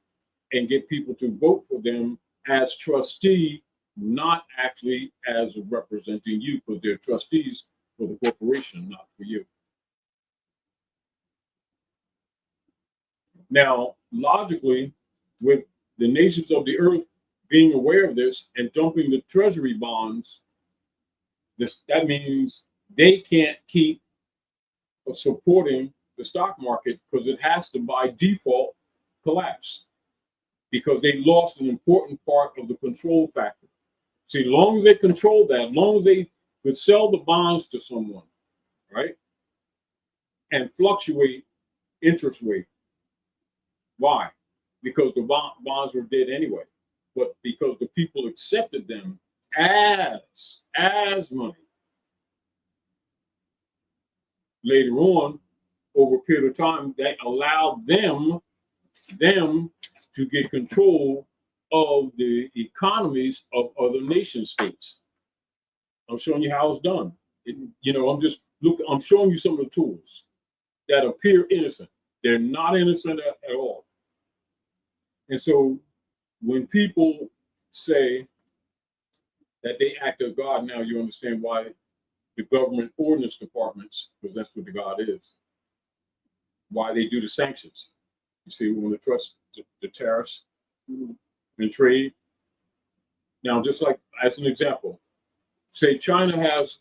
and get people to vote for them as trustee, not actually as representing you, because they're trustees for the corporation, not for you. Now, logically, with the nations of the earth being aware of this and dumping the treasury bonds, that means they can't keep supporting the stock market, because it has to, by default, collapse, because they lost an important part of the control factor. See, as long as they control that, as long as they could sell the bonds to someone, right, and fluctuate interest rate. Why? Because the bonds were dead anyway, but because the people accepted them as money. Later on, over a period of time, that allowed them to get control of the economies of other nation states. I'm showing you how it's done. I'm showing you some of the tools that appear innocent. They're not innocent at all. And so when people say that they act as God, now you understand why the government ordinance departments, because that's what the God is, why they do the sanctions. You see, we want to trust the tariffs and trade. Now, just like as an example, say China has,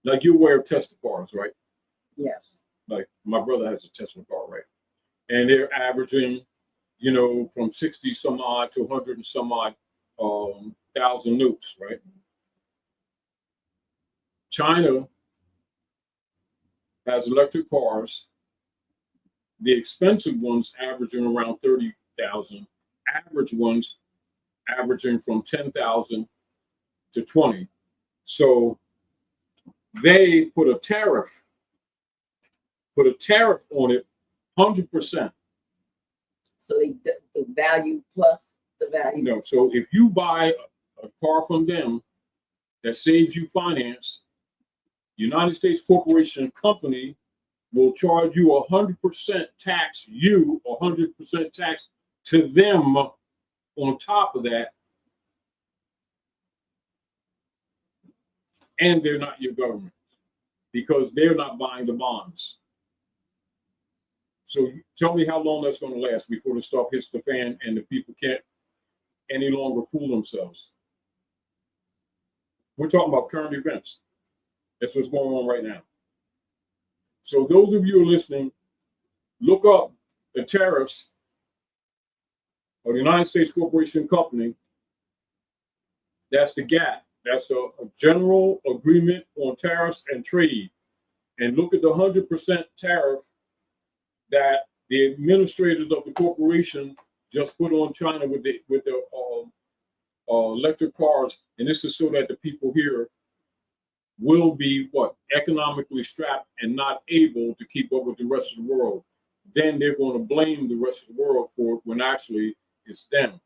like you're aware of Tesla cars, right? Yes. Like my brother has a Tesla car, right? And they're averaging, you know, from 60 some odd to 100 and some odd thousand notes, right? China has electric cars, the expensive ones averaging around 30,000, average ones averaging from 10,000 to 20. So they put a tariff on it, 100%. So the value plus the value. No, so if you buy a car from them that saves you finance, United States Corporation Company will charge you 100% tax, 100% tax to them on top of that. And they're not your government because they're not buying the bonds. So tell me how long that's going to last before the stuff hits the fan and the people can't any longer fool themselves. We're talking about current events. That's what's going on right now. So those of you who are listening, look up the tariffs of the United States Corporation Company. That's the GATT. That's a general agreement on tariffs and trade. And look at the 100% tariff that the administrators of the corporation just put on China with the electric cars. And this is so that the people here will be economically strapped and not able to keep up with the rest of the world. Then they're going to blame the rest of the world for it when actually it's them.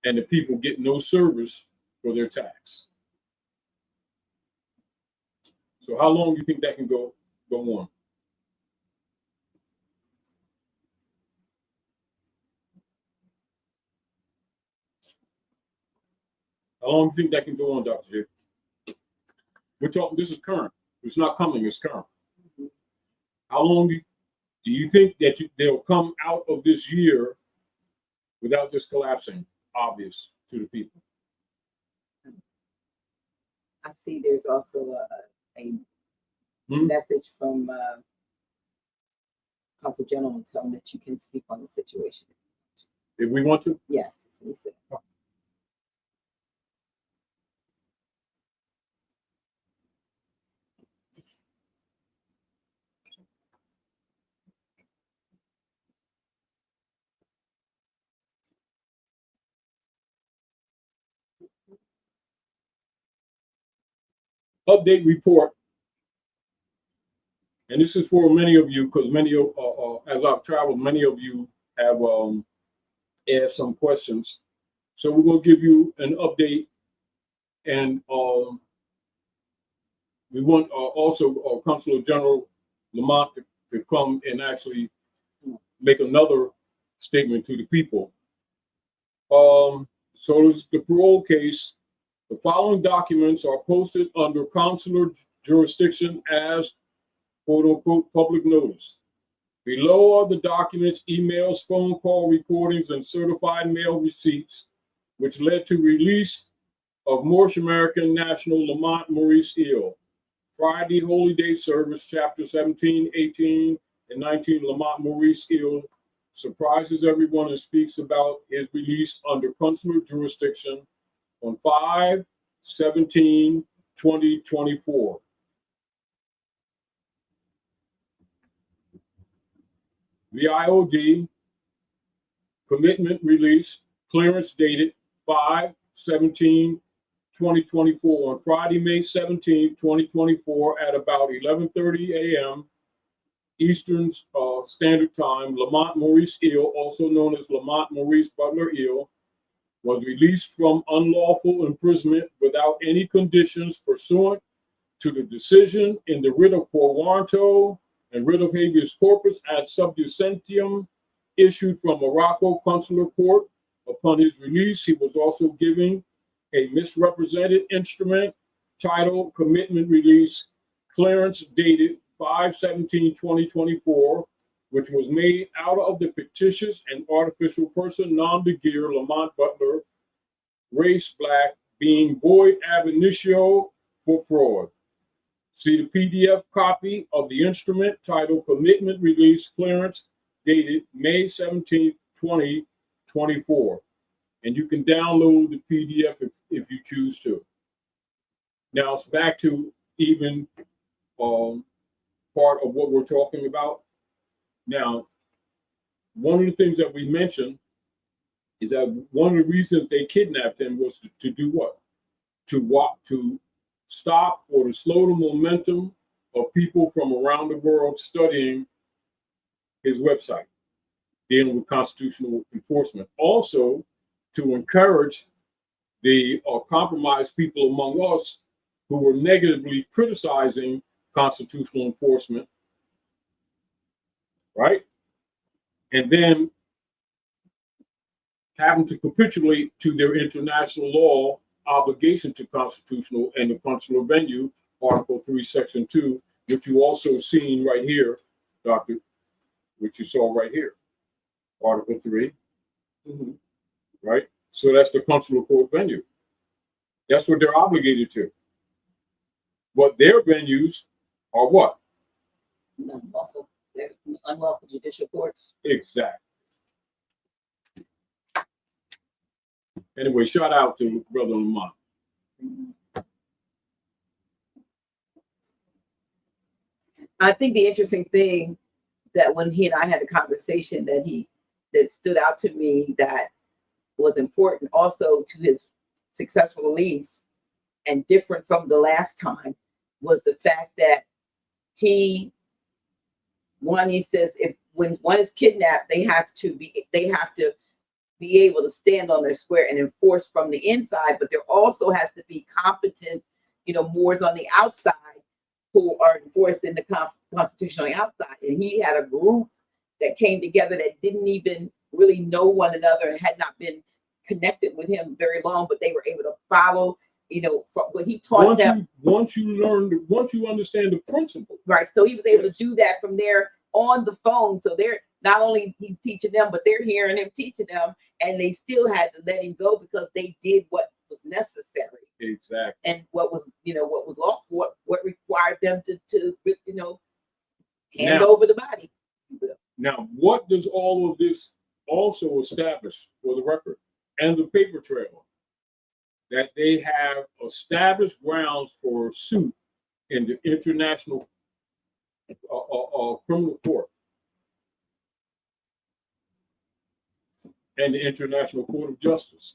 And the people get no service for their tax. So how long do you think that can go on? How long do you think that can go on, Dr. J? We're talking, this is current. It's not coming, it's current. How long do you think that they'll come out of this year without this collapsing, obvious to the people? I see there's also a message from Consul General telling that you can speak on the situation. If we want to? Yes, that's what he said. Update report. And this is for many of you, because many of, as I've traveled, many of you have asked some questions. So we're going to give you an update. And we want also Consul General Lamont to come and actually make another statement to the people. So it's the parole case. The following documents are posted under consular jurisdiction as quote-unquote public notice. Below are the documents, emails, phone call recordings, and certified mail receipts, which led to release of Moorish American national Lamont Maurice Hill. Friday Holy Day Service, Chapter 17, 18, and 19, Lamont Maurice Hill surprises everyone and speaks about his release under consular jurisdiction on 5/17/2024. VIOD commitment release, clearance dated 5/17/2024 on Friday, May 17, 2024 at about 11:30 a.m. Eastern Standard Time. Lamont Maurice Hill, also known as Lamont Maurice Butler Hill, was released from unlawful imprisonment without any conditions pursuant to the decision in the writ of quo warranto and writ of habeas corpus ad subjacentium issued from Morocco Consular Court. Upon his release, he was also given a misrepresented instrument titled Commitment Release, clearance dated 5/17/2024, which was made out of the fictitious and artificial person non de guerre Lamont Butler, race black, being void ab initio for fraud. See the PDF copy of the instrument titled Commitment Release Clearance dated May 17th, 2024. And you can download the PDF if you choose to. Now it's back to even part of what we're talking about. Now, one of the things that we mentioned is that one of the reasons they kidnapped him was to do what? To stop or to slow the momentum of people from around the world studying his website, dealing with constitutional enforcement. Also, to encourage the compromised people among us who were negatively criticizing constitutional enforcement, right? And then having to capitulate to their international law obligation to constitutional and the consular venue, Article 3, Section 2, which you also seen right here, Doctor, which you saw right here, Article 3, right? So that's the consular court venue. That's what they're obligated to. But their venues are what? Unlawful. They're unlawful judicial courts. Exactly. Anyway, shout out to Brother Lamont. I think the interesting thing that when he and I had a conversation that stood out to me that was important also to his successful release and different from the last time was the fact that he says when one is kidnapped, they have to be able to stand on their square and enforce from the inside, but there also has to be competent, Moors on the outside who are enforcing the Constitution on the outside. And he had a group that came together that didn't even really know one another and had not been connected with him very long, but they were able to follow, from what he taught them. Once you understand the principle. Right. So he was able to do that from there on the phone. So they're not only he's teaching them, but they're hearing him teaching them, and they still had to let him go because they did what was necessary. Exactly. And what was lawful, what required them to hand over the body. Now, what does all of this also establish for the record and the paper trail? That they have established grounds for suit in the International Criminal Court and the International Court of Justice.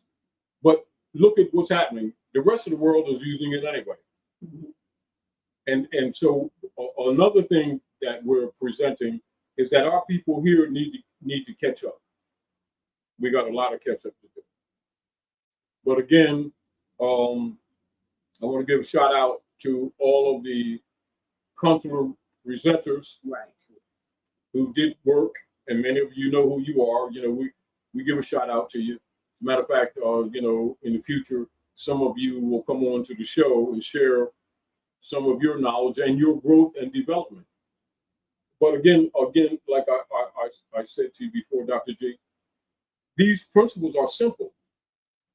But look at what's happening. The rest of the world is using it anyway. And so another thing that we're presenting is that our people here need to catch up. We got a lot of catch up to do. But again, I want to give a shout out to all of the consular presenters, right, who did work, and many of you know who you are. We give a shout out to you. Matter of fact, in the future, some of you will come on to the show and share some of your knowledge and your growth and development. But again, like I said to you before, Dr. J, these principles are simple.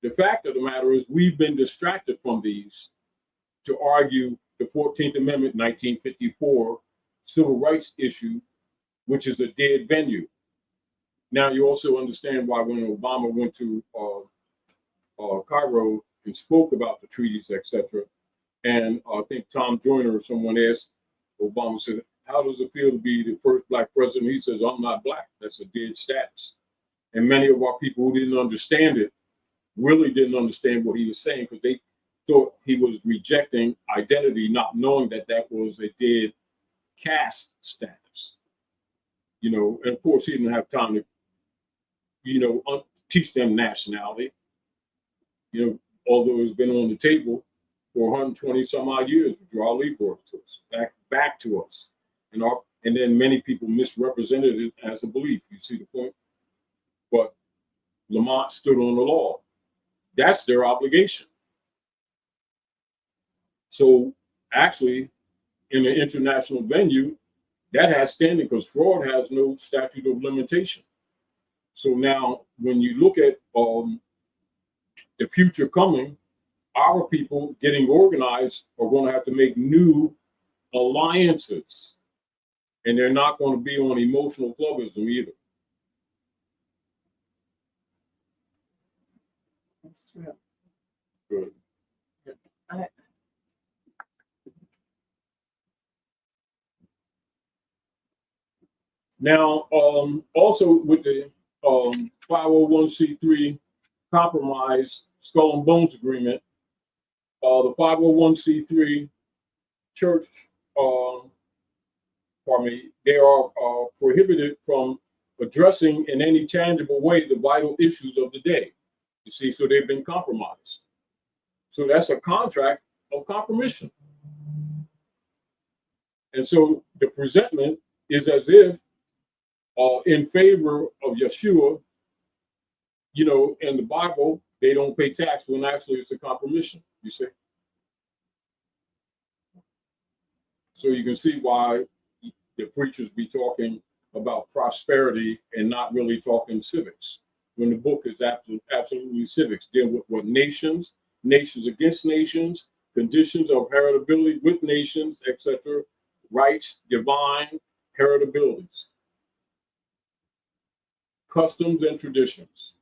The fact of the matter is we've been distracted from these to argue the 14th Amendment, 1954 civil rights issue, which is a dead venue. Now you also understand why when Obama went to Cairo and spoke about the treaties, etc., and I think Tom Joyner or someone asked Obama, said, how does it feel to be the first Black president? He says, I'm not Black. That's a dead status. And many of our people who didn't understand it really didn't understand what he was saying because they thought he was rejecting identity, not knowing that that was a dead caste status. And of course he didn't have time to, teach them nationality, although it's been on the table for 120 some odd years, which Ali brought to us, back to us. And then many people misrepresented it as a belief. You see the point? But Lamont stood on the law. That's their obligation. So actually, in the international venue, that has standing because fraud has no statute of limitation. So now, when you look at the future coming, our people getting organized are going to have to make new alliances, and they're not going to be on emotional clubism either. That's true. Good. I, Now, also with the 501c3 compromise skull and bones agreement, the 501c3 church, they are prohibited from addressing in any tangible way the vital issues of the day. You see, so they've been compromised. So that's a contract of compromission. And so the presentment is as if in favor of Yeshua, in the Bible, they don't pay tax when actually it's a compromission, you see. So you can see why the preachers be talking about prosperity and not really talking civics, when the book is absolutely civics, dealing with what nations against nations, conditions of heritability with nations, etc., rights, divine heritabilities, customs and traditions.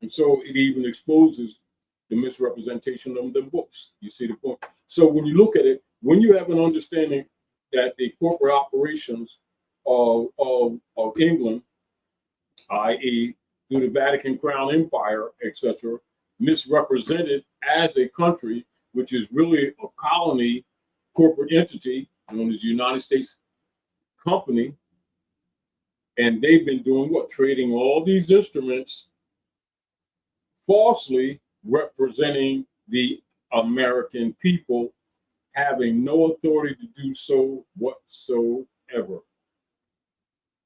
And so it even exposes the misrepresentation of the books. You see the point? So when you look at it, when you have an understanding that the corporate operations of England, i.e., through the Vatican Crown Empire, etc., misrepresented as a country, which is really a colony corporate entity known as the United States Company, and they've been doing what? Trading all these instruments, falsely representing the American people, having no authority to do so whatsoever.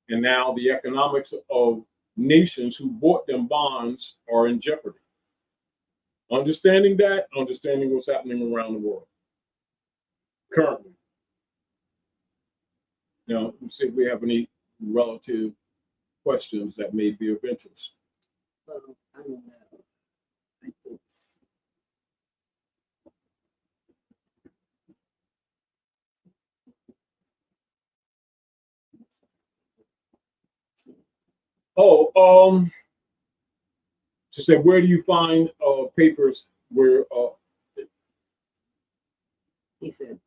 And now the economics of nations who bought them bonds are in jeopardy. Understanding that, understanding what's happening around the world currently. Now, let's see if we have any relative questions that may be of interest. well, I don't know. I think it's, To say, where do you find papers where he said,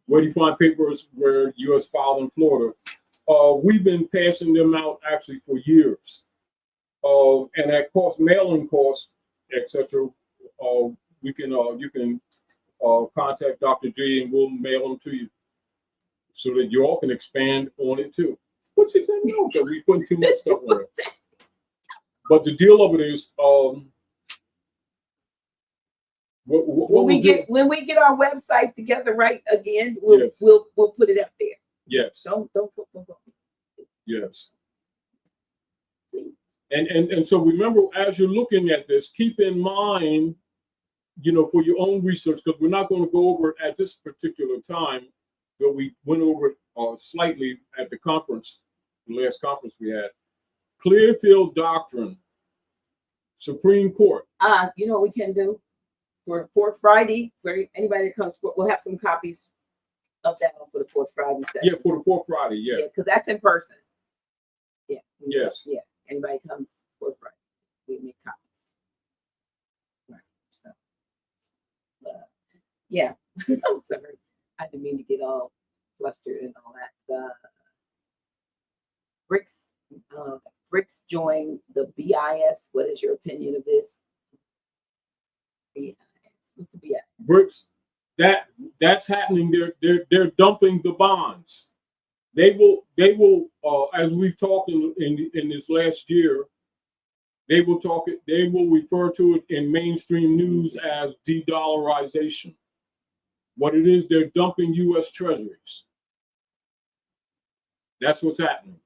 where do you find papers where U.S. filed in Florida? We've been passing them out actually for years, and at cost, mailing costs, etc. You can contact Dr. G and we'll mail them to you, so that you all can expand on it too. What you think? No, because we put too much stuff on it. But the deal of it is, when we get our website together right again, we'll put it up there. Yes. Don't. Yes. And so remember, as you're looking at this, keep in mind, for your own research, because we're not going to go over it at this particular time, but we went over it slightly at the conference, the last conference we had. Clearfield Doctrine, Supreme Court. You know what we can do for Friday, for anybody that comes, we'll have some copies of that one for the fourth Friday session. Yeah, for the fourth Friday, yeah. Yeah, because that's in person. Yeah. Yes. Yeah. Anybody comes fourth Friday, we make copies. Right. So, yeah. I'm sorry. I didn't mean to get all flustered and all that. BRICS joined the BIS. What is your opinion of this? BIS. What's the BIS? BRICS. That's happening. They're dumping the bonds. They will as we've talked in this last year, they will refer to it in mainstream news as de-dollarization. What it is, they're dumping U.S. treasuries. That's what's happening.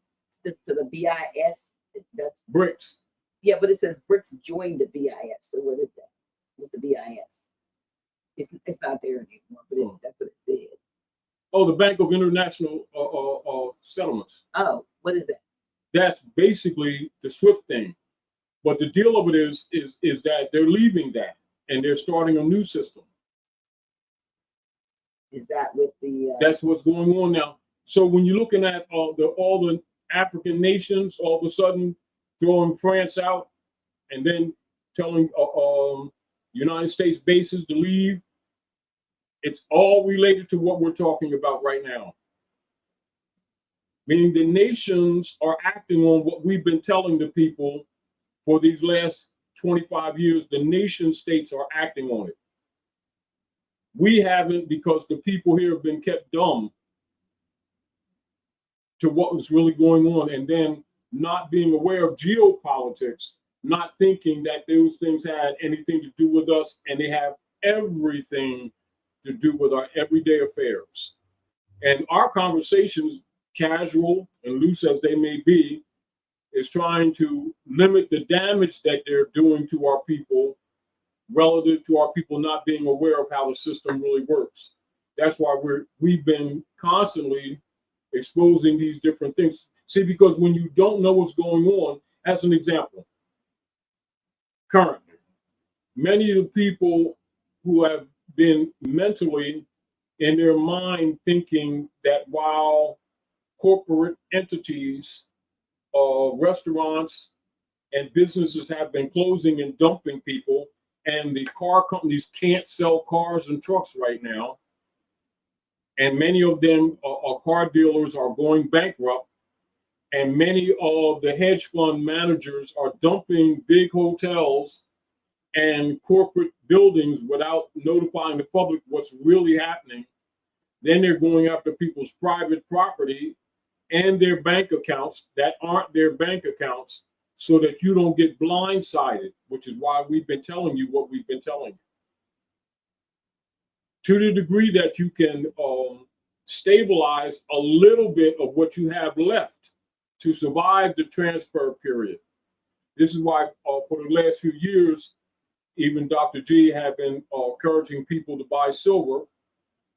So the BIS, that's BRICS. Yeah, but it says BRICS joined the BIS. So what is that? What's the BIS? It's not there anymore, but that's what it said. Oh, the Bank of International Settlements. Oh, what is that? That's basically the SWIFT thing. But the deal of it is that they're leaving that and they're starting a new system. Is that with the? That's what's going on now. So when you're looking at all the African nations, all of a sudden throwing France out, and then telling United States bases to leave, it's all related to what we're talking about right now. Meaning the nations are acting on what we've been telling the people for these last 25 years. The nation states are acting on it. We haven't, because the people here have been kept dumb to what was really going on, and then not being aware of geopolitics, not thinking that those things had anything to do with us, and they have everything to do with our everyday affairs. And our conversations, casual and loose as they may be, is trying to limit the damage that they're doing to our people relative to our people not being aware of how the system really works. That's why we've been constantly exposing these different things. See, because when you don't know what's going on, as an example, currently, many of the people who have been mentally in their mind thinking that while corporate entities, restaurants, and businesses have been closing and dumping people, and the car companies can't sell cars and trucks right now, and many of them car dealers are going bankrupt, and many of the hedge fund managers are dumping big hotels and corporate buildings without notifying the public what's really happening. Then they're going after people's private property and their bank accounts that aren't their bank accounts, so that you don't get blindsided, which is why we've been telling you what we've been telling you. To the degree that you can stabilize a little bit of what you have left to survive the transfer period. This is why for the last few years, even Dr. G have been encouraging people to buy silver,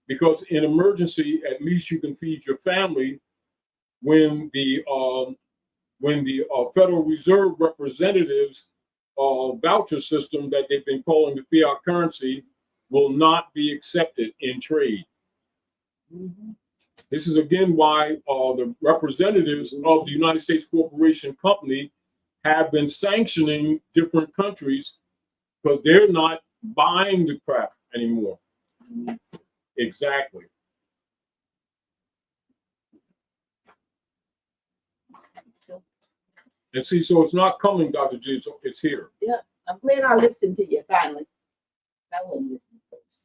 because in emergency, at least you can feed your family when the Federal Reserve representatives voucher system that they've been calling the fiat currency will not be accepted in trade. Mm-hmm. This is again why the representatives of the United States Corporation Company have been sanctioning different countries, because they're not buying the crap anymore. Mm-hmm. Exactly. And see, so it's not coming, Dr. G, so it's here. Yeah, I'm glad I listened to you finally. I wasn't listening first.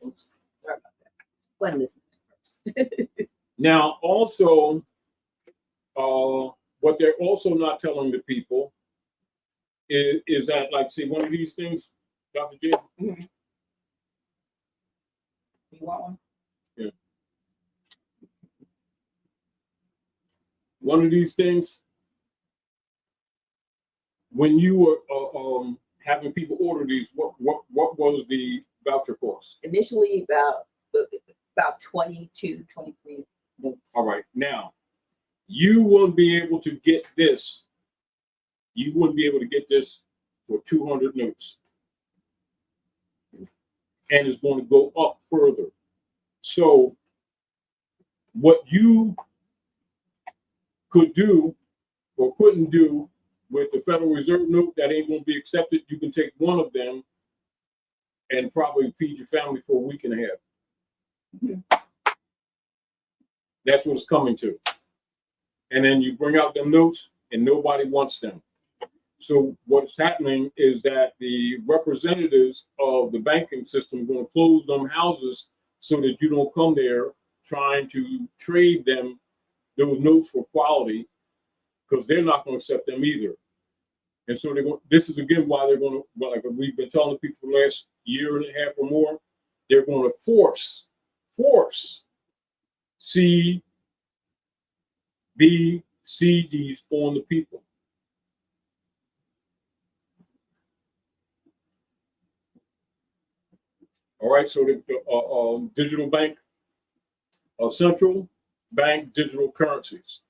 Oops, sorry about that. Wasn't listening first. Now, also, what they're also not telling the people is that, like, see, one of these things, Dr. G. Mm-hmm. You want one? Yeah. One of these things, when you were having people order these, what was the voucher cost? Initially about 22, 23 notes. All right. Now, you wouldn't be able to get this. You wouldn't be able to get this for 200 notes. And it's going to go up further. So what you could do or couldn't do with the Federal Reserve note that ain't going to be accepted, you can take one of them and probably feed your family for a week and a half. Mm-hmm. That's what it's coming to. And then you bring out them notes and nobody wants them. So what's happening is that the representatives of the banking system are going to close them houses so that you don't come there trying to trade them those notes for quality, because they're not going to accept them either. And so they're going. This is again why they're going to, like we've been telling people for the last year and a half or more, they're going to force CBDCs on the people. All right, so the digital bank, central bank digital currencies,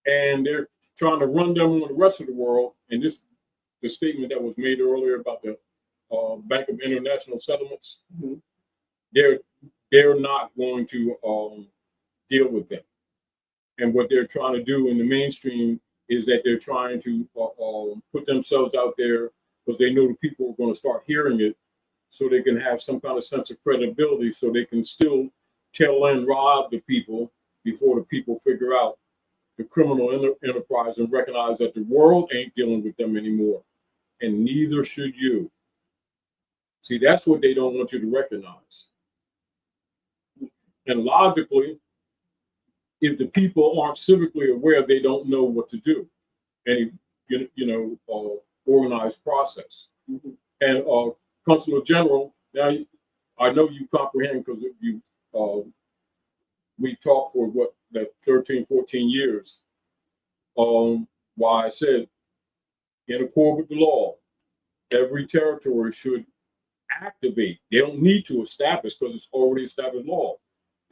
and they're trying to run them on the rest of the world. And the statement that was made earlier about the Bank of International Settlements, Mhm. they're not going to deal with them. And what they're trying to do in the mainstream is that they're trying to put themselves out there because they know the people are going to start hearing it, so they can have some kind of sense of credibility, so they can still tell and rob the people before the people figure out the criminal enterprise and recognize that the world ain't dealing with them anymore, and neither should you. See, that's what they don't want you to recognize. And logically, if the people aren't civically aware, they don't know what to do. Any organized process. Mhm. And Consular General, now I know you comprehend because you we talked for that 13, 14 years. Why I said in accord with the law, every territory should activate. They don't need to establish because it's already established law.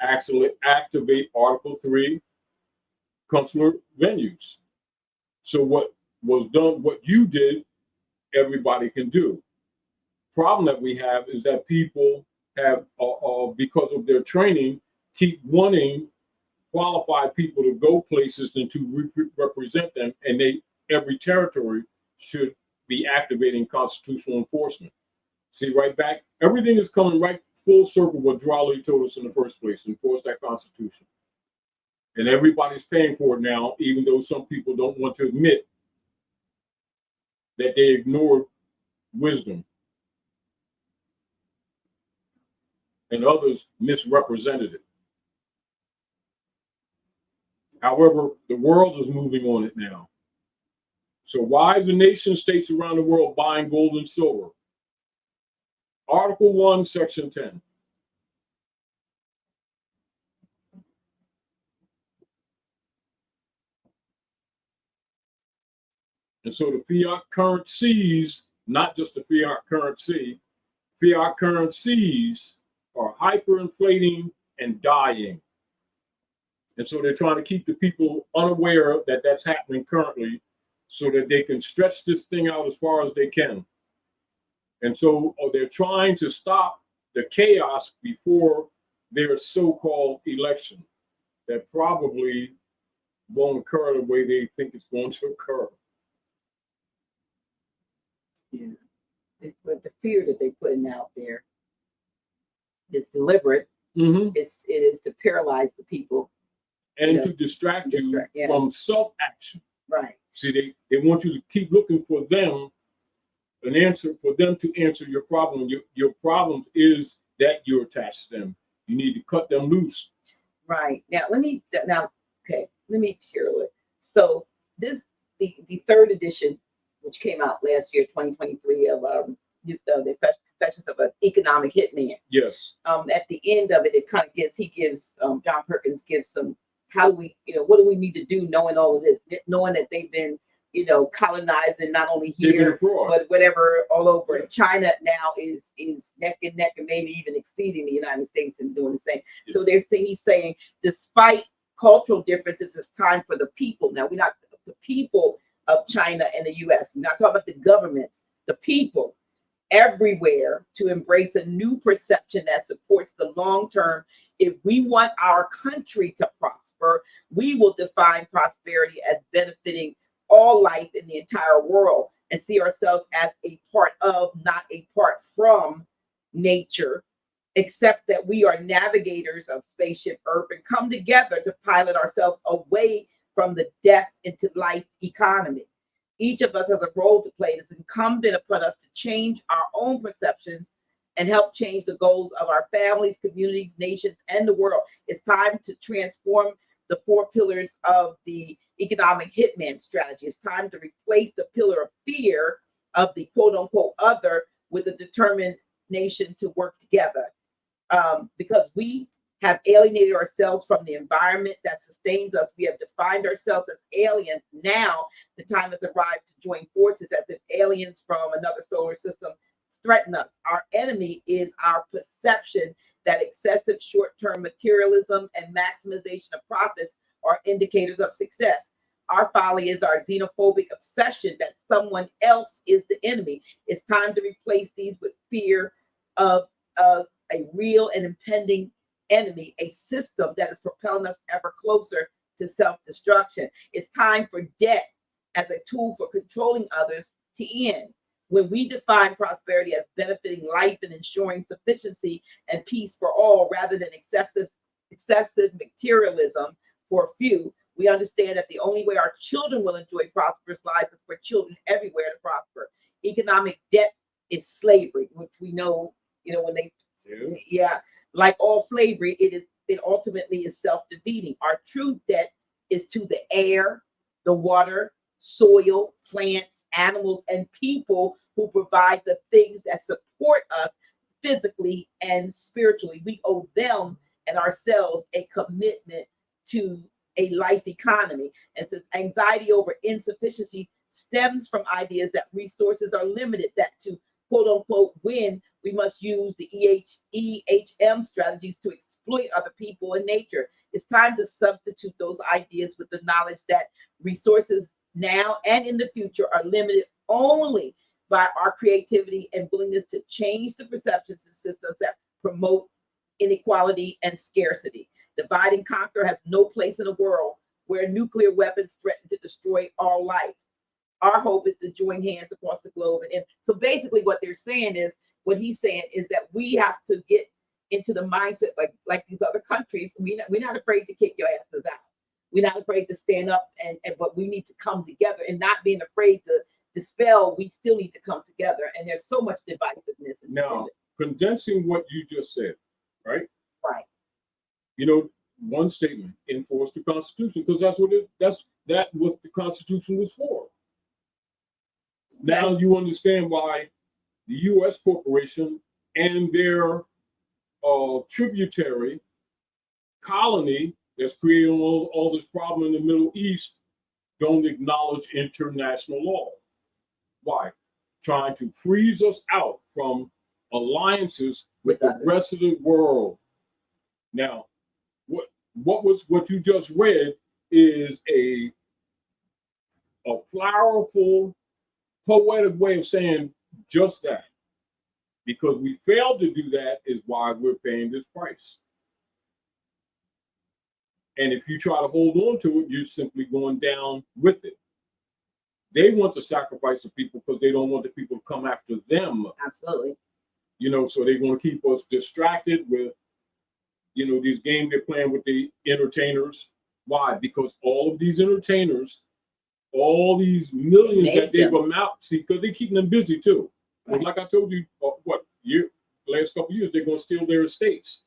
Actually activate Article 3 consular venues. So what was done, what you did, everybody can do. Problem that we have is that people have, because of their training, keep wanting qualified people to go places and to represent them, and every territory should be activating constitutional enforcement. See, right back, everything is coming right full circle what Drawley told us in the first place: enforce that Constitution. And everybody's paying for it now, even though some people don't want to admit that they ignored wisdom, and others misrepresented it. However, the world is moving on it now. So why is the nation states around the world buying gold and silver? Article 1, Section 10. And so the fiat currencies, not just the fiat currency, fiat currencies are hyperinflating and dying. And so they're trying to keep the people unaware that that's happening currently so that they can stretch this thing out as far as they can. And so they're trying to stop the chaos before their so-called election that probably won't occur the way they think it's going to occur. Yeah. But the fear that they're putting out there is deliberate. Mm-hmm. It is to paralyze the people and to distract you from self-action. Right. See, they want you to keep looking for them, an answer for them to answer your problem. Your problem is that you're attached to them. You need to cut them loose. Right. Let me share a little. So the third edition, which came out last year, 2023, of the Confessions of an Economic Hitman. Yes. At the end of it, it kind of gives John Perkins gives some, how do we, what do we need to do knowing all of this, knowing that they've been, colonizing not only here, but whatever all over. And China now is neck and neck and maybe even exceeding the United States and doing the same. Yeah. So he's saying, despite cultural differences, it's time for the people. Now, we're not the people of China and the US. We're not talking about the governments, the people everywhere, to embrace a new perception that supports the long term. If we want our country to prosper, we will define prosperity as benefiting all life in the entire world and see ourselves as a part of, not a part from, nature, except that we are navigators of spaceship Earth and come together to pilot ourselves away from the death into life economy. Each of us has a role to play. It is incumbent upon us to change our own perceptions and help change the goals of our families, communities, nations, and the world. It's time to transform the 4 pillars of the economic hitman strategy. It's time to replace the pillar of fear of the quote unquote other with a determination to work together. Because we have alienated ourselves from the environment that sustains us. We have defined ourselves as aliens. Now the time has arrived to join forces as if aliens from another solar system threaten us. Our enemy is our perception that excessive short-term materialism and maximization of profits are indicators of success. Our folly is our xenophobic obsession that someone else is the enemy. It's time to replace these with fear of a real and impending enemy, a system that is propelling us ever closer to self-destruction. It's time for debt as a tool for controlling others to end. When we define prosperity as benefiting life and ensuring sufficiency and peace for all rather than excessive materialism for a few, we understand that the only way our children will enjoy prosperous lives is for children everywhere to prosper. Economic debt is slavery, which we know, when they, like all slavery, it ultimately is self-defeating. Our true debt is to the air, the water, soil, plants, animals, and people who provide the things that support us physically and spiritually. We owe them and ourselves a commitment to a life economy. And since anxiety over insufficiency stems from ideas that resources are limited, that to quote unquote win, we must use the EHM strategies to exploit other people and nature. It's time to substitute those ideas with the knowledge that resources now and in the future are limited only by our creativity and willingness to change the perceptions and systems that promote inequality and scarcity. Divide and conquer has no place in a world where nuclear weapons threaten to destroy all life. Our hope is to join hands across the globe. And so basically what they're saying is, what he's saying is that we have to get into the mindset like these other countries. We're not afraid to kick your asses out. We're not afraid to stand up, but we need to come together and not being afraid to dispel. We still need to come together. And there's so much divisiveness. Now, condensing what you just said, right? Right. One statement: enforce the Constitution, because that's what the Constitution was for. Okay. Now you understand why the U.S. corporation and their tributary colony that's creating all this problem in the Middle East don't acknowledge international law. Why? Trying to freeze us out from alliances with the rest of the world. Now, what you just read is a powerful, poetic way of saying just that. Because we failed to do that is why we're paying this price. And if you try to hold on to it, you're simply going down with it. They want to sacrifice the people because they don't want the people to come after them. Absolutely. So they're going to keep us distracted with, these games they're playing with the entertainers. Why? Because all of these entertainers, all these millions that they've amassed, because they're keeping them busy too. Right. Like I told you, last couple of years, they're going to steal their estates.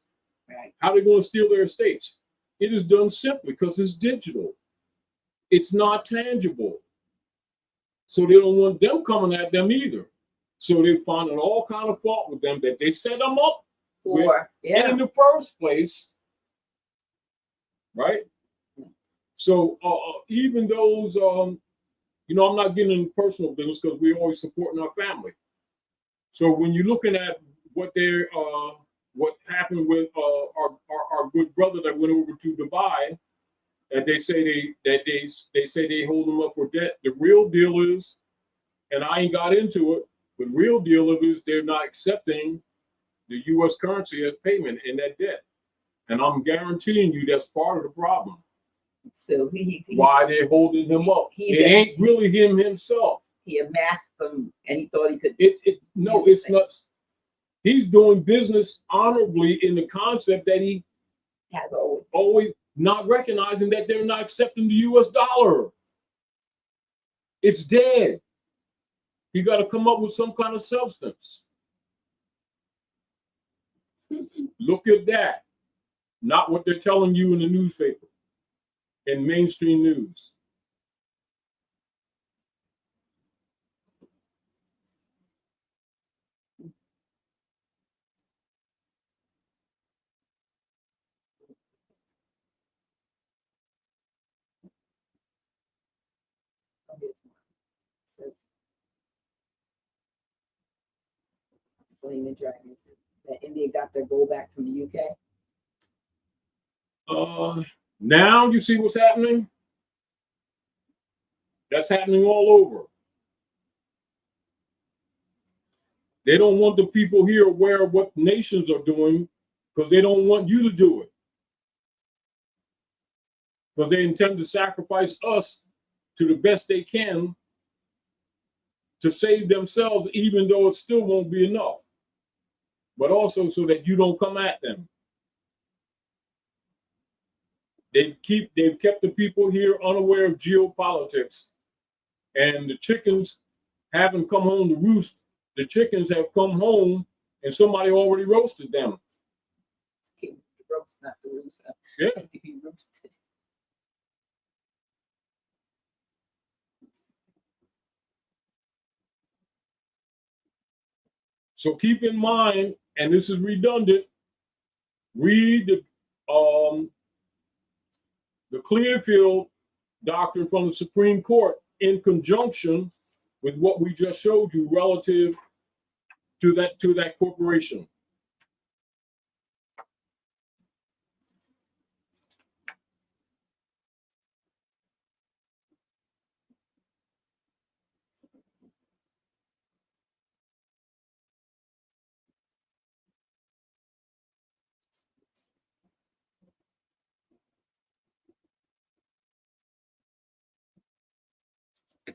Right. How are they going to steal their estates? It is done simply because it's digital. It's not tangible. So they don't want them coming at them either. So they're finding all kind of fault with them that they set them up for in the first place. Right? So even those, I'm not getting into personal business because we're always supporting our family. So when you're looking at what happened with our good brother that went over to Dubai, that they say they hold them up for debt. The real deal is, and I ain't got into it, but real deal is they're not accepting the U.S. currency as payment in that debt, and I'm guaranteeing you that's part of the problem. So why they're holding him up? It ain't really him himself. He amassed them, and he thought he could. No, it's not. He's doing business honorably in the concept that he has always not recognizing that they're not accepting the U.S. dollar. It's dead. You got to come up with some kind of substance. Look at that. Not what they're telling you in the newspaper, in mainstream news. Flaming Dragons. That India got their gold back from the UK. Now you see what's happening. That's happening all over. They don't want the people here aware of what nations are doing because they don't want you to do it. Because they intend to sacrifice us to the best they can to save themselves, even though it still won't be enough. But also so that you don't come at them. They've kept the people here unaware of geopolitics, and the chickens haven't come home to roost. The chickens have come home, and somebody already roasted them. The roast, not the roost. Yeah. To be roasted. So keep in mind, and this is redundant, read the Clearfield Doctrine from the Supreme Court in conjunction with what we just showed you relative to that corporation.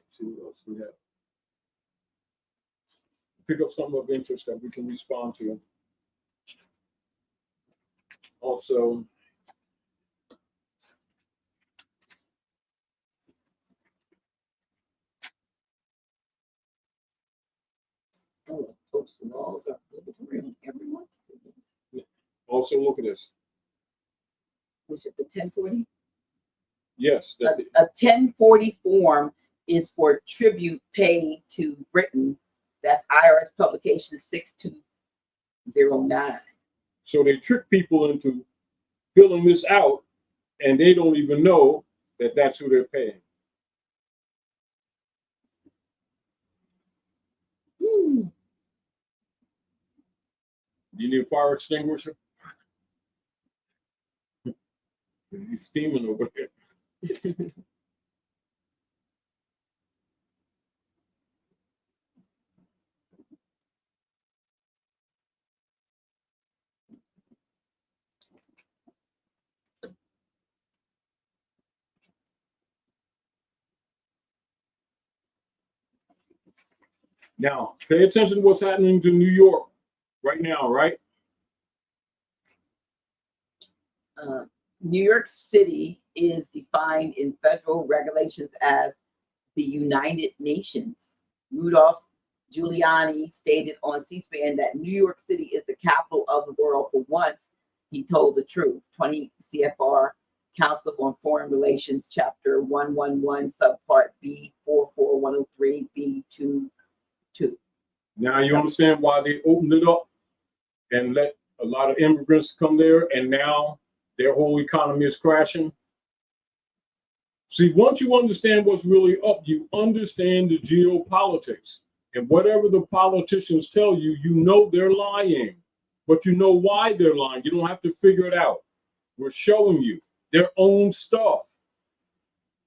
See what else we have. Pick up something of interest that we can respond to. Also, Post laws are obligatory on everyone. also look at this. Which is the 1040? Yes, A 1040 form is for tribute paid to Britain. That's IRS publication 6209. so they trick people into filling this out, and they don't even know that that's who they're paying. You need a fire extinguisher? He's steaming over there. Now, pay attention to what's happening to New York right now, right? New York City is defined in federal regulations as the United Nations. Rudolph Giuliani stated on C-SPAN that New York City is the capital of the world. For once, he told the truth. 20 CFR Council on Foreign Relations, Chapter 111, Subpart B, 44103, B22. Now you understand why they opened it up and let a lot of immigrants come there, and now their whole economy is crashing. See, once you understand what's really up, you understand the geopolitics. And whatever the politicians tell you, you know they're lying. But you know why they're lying. You don't have to figure it out. We're showing you their own stuff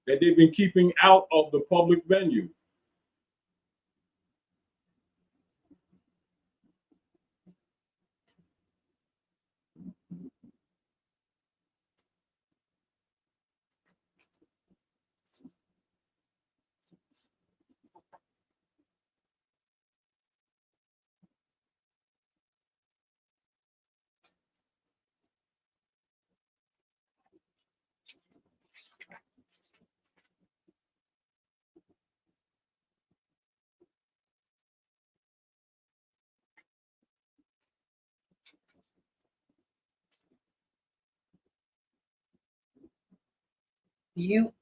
that they've been keeping out of the public venue.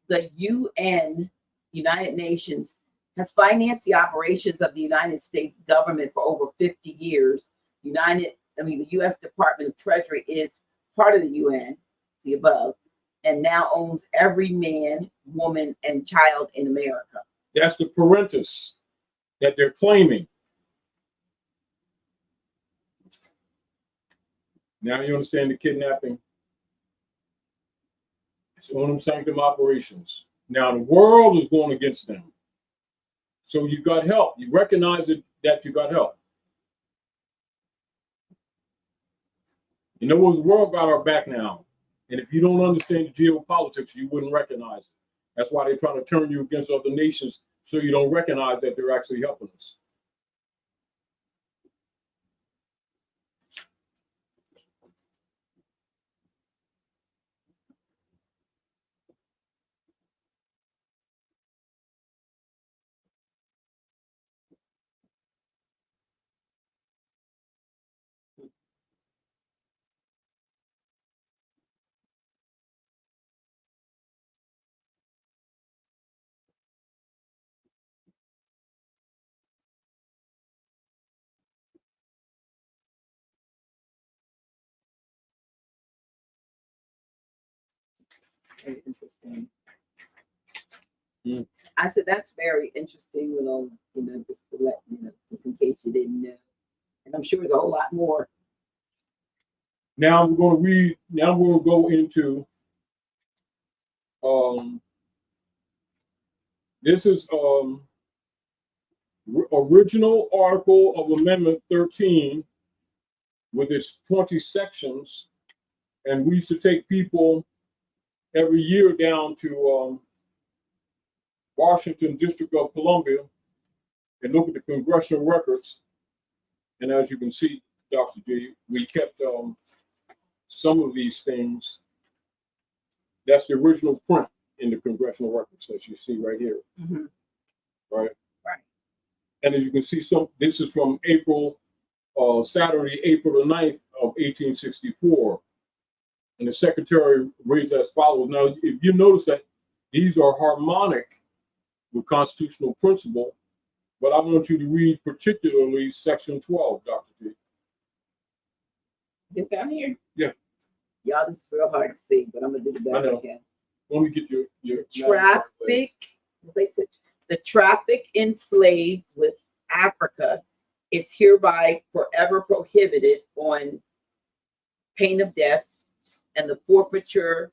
The UN, United Nations, has financed the operations of the United States government for over 50 years. The U.S. Department of Treasury is part of the UN, the above, and now owns every man, woman, and child in America. That's the parentis that they're claiming. Now you understand the kidnapping. It's unum sanctum operations. Now the world is going against them. So you got help. You recognize that you got help. In other words, the world got our back now. And if you don't understand the geopolitics, you wouldn't recognize it. That's why they're trying to turn you against other nations so you don't recognize that they're actually helping us. Very interesting. Mm. I said that's very interesting. Just to let just in case you didn't know, and I'm sure there's a whole lot more. Now we're going to read. Now we're going to go into. This is original article of Amendment 13 with its 20 sections, and we used to take people every year down to Washington District of Columbia and look at the congressional records. And as you can see, Dr. G, we kept some of these things. That's the original print in the congressional records, as you see right here. Mm-hmm. Right? Right. And as you can see, this is from Saturday, April the 9th of 1864. And the secretary reads as follows. Now, if you notice that these are harmonic with constitutional principle, but I want you to read particularly section 12, Dr. G. It's down here. Yeah. Y'all, this is real hard to see, but I'm gonna do the best I can. Let me get your the traffic in slaves with Africa is hereby forever prohibited on pain of death and the forfeiture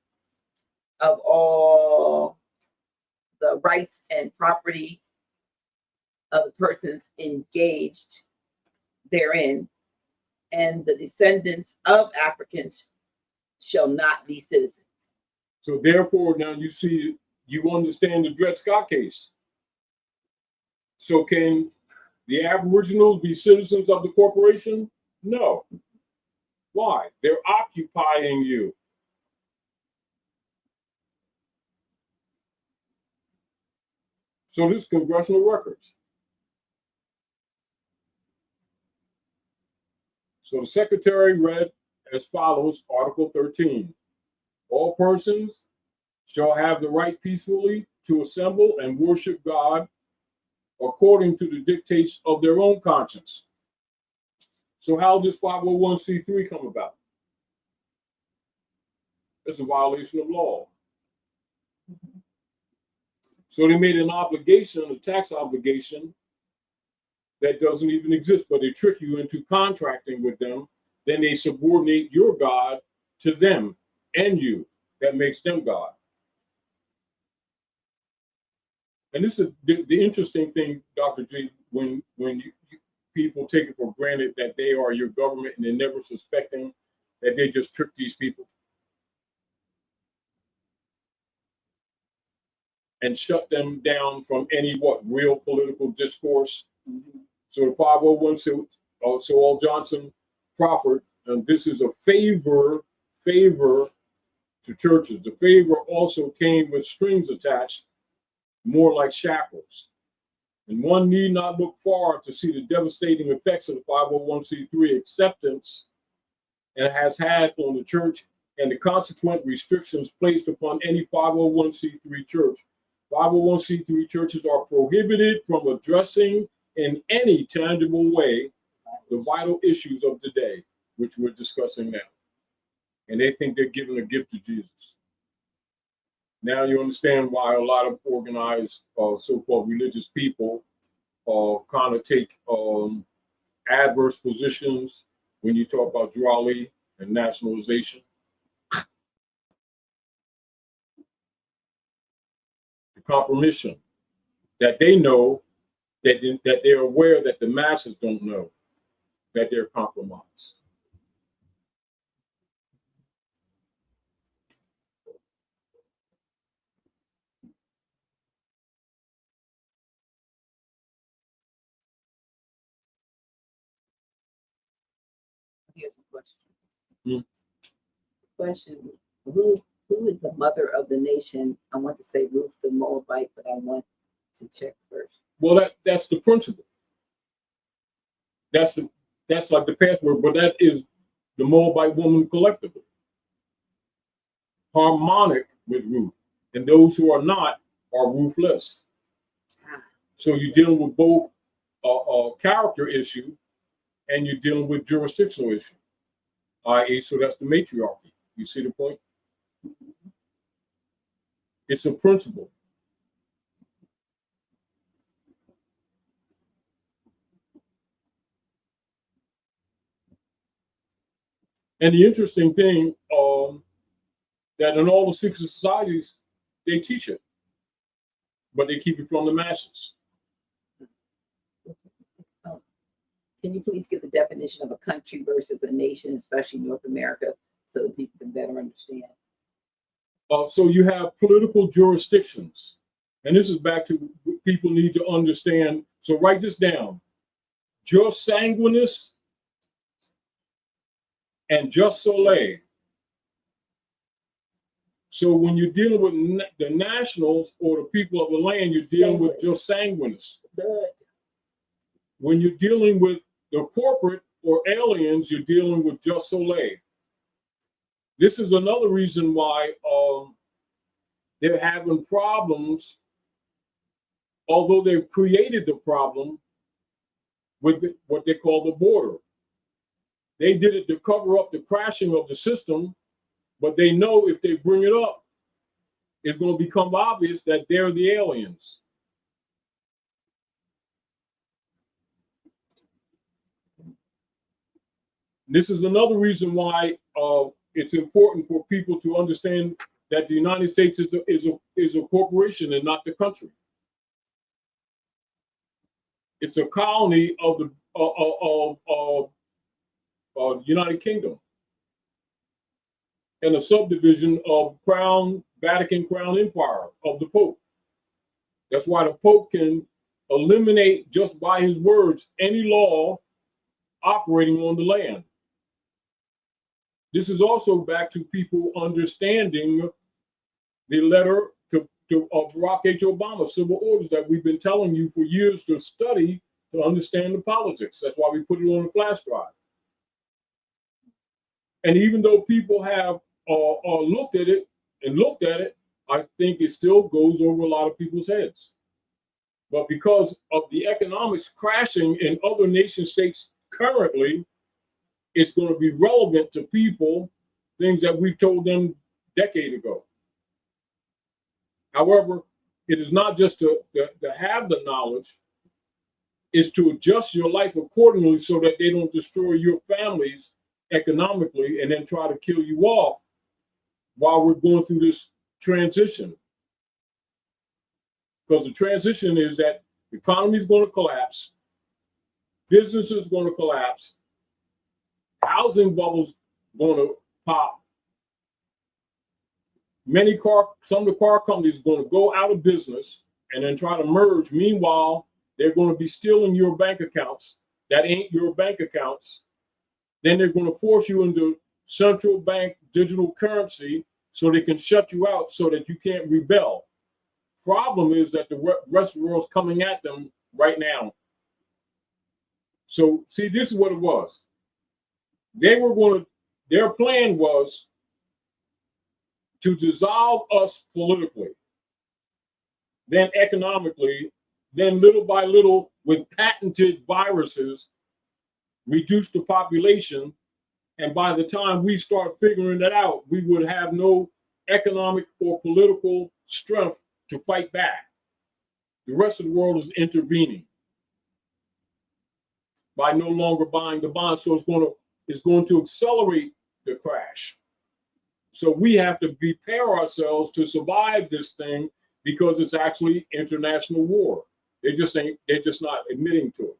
of all the rights and property of the persons engaged therein, and the descendants of Africans shall not be citizens. So therefore, now you understand the Dred Scott case. So can the Aboriginals be citizens of the corporation? No. Why? They're occupying you. So this is congressional records. So the secretary read as follows, Article 13. All persons shall have the right peacefully to assemble and worship God according to the dictates of their own conscience. So how does 501c3 come about? It's a violation of law. So they made an obligation, a tax obligation that doesn't even exist, but they trick you into contracting with them. Then they subordinate your God to them and you. That makes them God. And this is the interesting thing, Dr. G, when people take it for granted that they are your government and they're never suspecting that they just trick these people and shut them down from any real political discourse. Mm-hmm. So the 501, so all Johnson proffered, and this is a favor to churches. The favor also came with strings attached, more like shackles. And one need not look far to see the devastating effects of the 501c3 acceptance it has had on the church and the consequent restrictions placed upon any 501c3 church. 501c3 churches are prohibited from addressing in any tangible way the vital issues of the day, which we're discussing now. And they think they're giving a gift to Jesus. Now you understand why a lot of organized so-called religious people kind of take adverse positions when you talk about Drali and nationalization. compromission, that they know, that they're aware that the masses don't know that they're compromised. Here's a question. Hmm. Question: Who is the mother of the nation? I want to say Ruth the Moabite, but I want to check first. Well, that's the principle. That's like the password, but that is the Moabite woman collectively, harmonic with Ruth, and those who are not are ruthless. So you're dealing with both a character issue and you're dealing with jurisdictional issue, i.e., so that's the matriarchy. You see the point? It's a principle. And the interesting thing, that in all the secret societies, they teach it, but they keep it from the masses. Can you please give the definition of a country versus a nation, especially North America, so that people can better understand? So you have political jurisdictions, and this is back to what people need to understand. So write this down: jus sanguinis and jus soli. So when you're dealing with the nationals or the people of the land, you're dealing with jus sanguinis. When you're dealing with the corporate or aliens, you're dealing with jus soli. This is another reason why they're having problems, although they've created the problem with what they call the border. They did it to cover up the crashing of the system, but they know if they bring it up, it's going to become obvious that they're the aliens. This is another reason why it's important for people to understand that the United States is a corporation and not the country. It's a colony of the United Kingdom and a subdivision of Vatican Crown Empire of the Pope. That's why the Pope can eliminate, just by his words, any law operating on the land. This is also back to people understanding the letter of Barack H. Obama, civil orders, that we've been telling you for years to study to understand the politics. That's why we put it on a flash drive. And even though people have looked at it, I think it still goes over a lot of people's heads. But because of the economics crashing in other nation states currently, it's going to be relevant to people, things that we've told them a decade ago. However, it is not just to have the knowledge, it's to adjust your life accordingly so that they don't destroy your families economically and then try to kill you off while we're going through this transition. Because the transition is that the economy is going to collapse, business is going to collapse, housing bubbles going to pop. Some of the car companies are going to go out of business and then try to merge. Meanwhile, they're going to be stealing your bank accounts. That ain't your bank accounts. Then they're going to force you into central bank digital currency so they can shut you out so that you can't rebel. Problem is that the rest of the world's coming at them right now. So see, this is what it was. Their plan was to dissolve us politically, then economically, then little by little with patented viruses, reduce the population. And by the time we start figuring that out, we would have no economic or political strength to fight back. The rest of the world is intervening by no longer buying the bonds. So it's going to accelerate the crash. So we have to prepare ourselves to survive this thing because it's actually international war. They're just not admitting to it.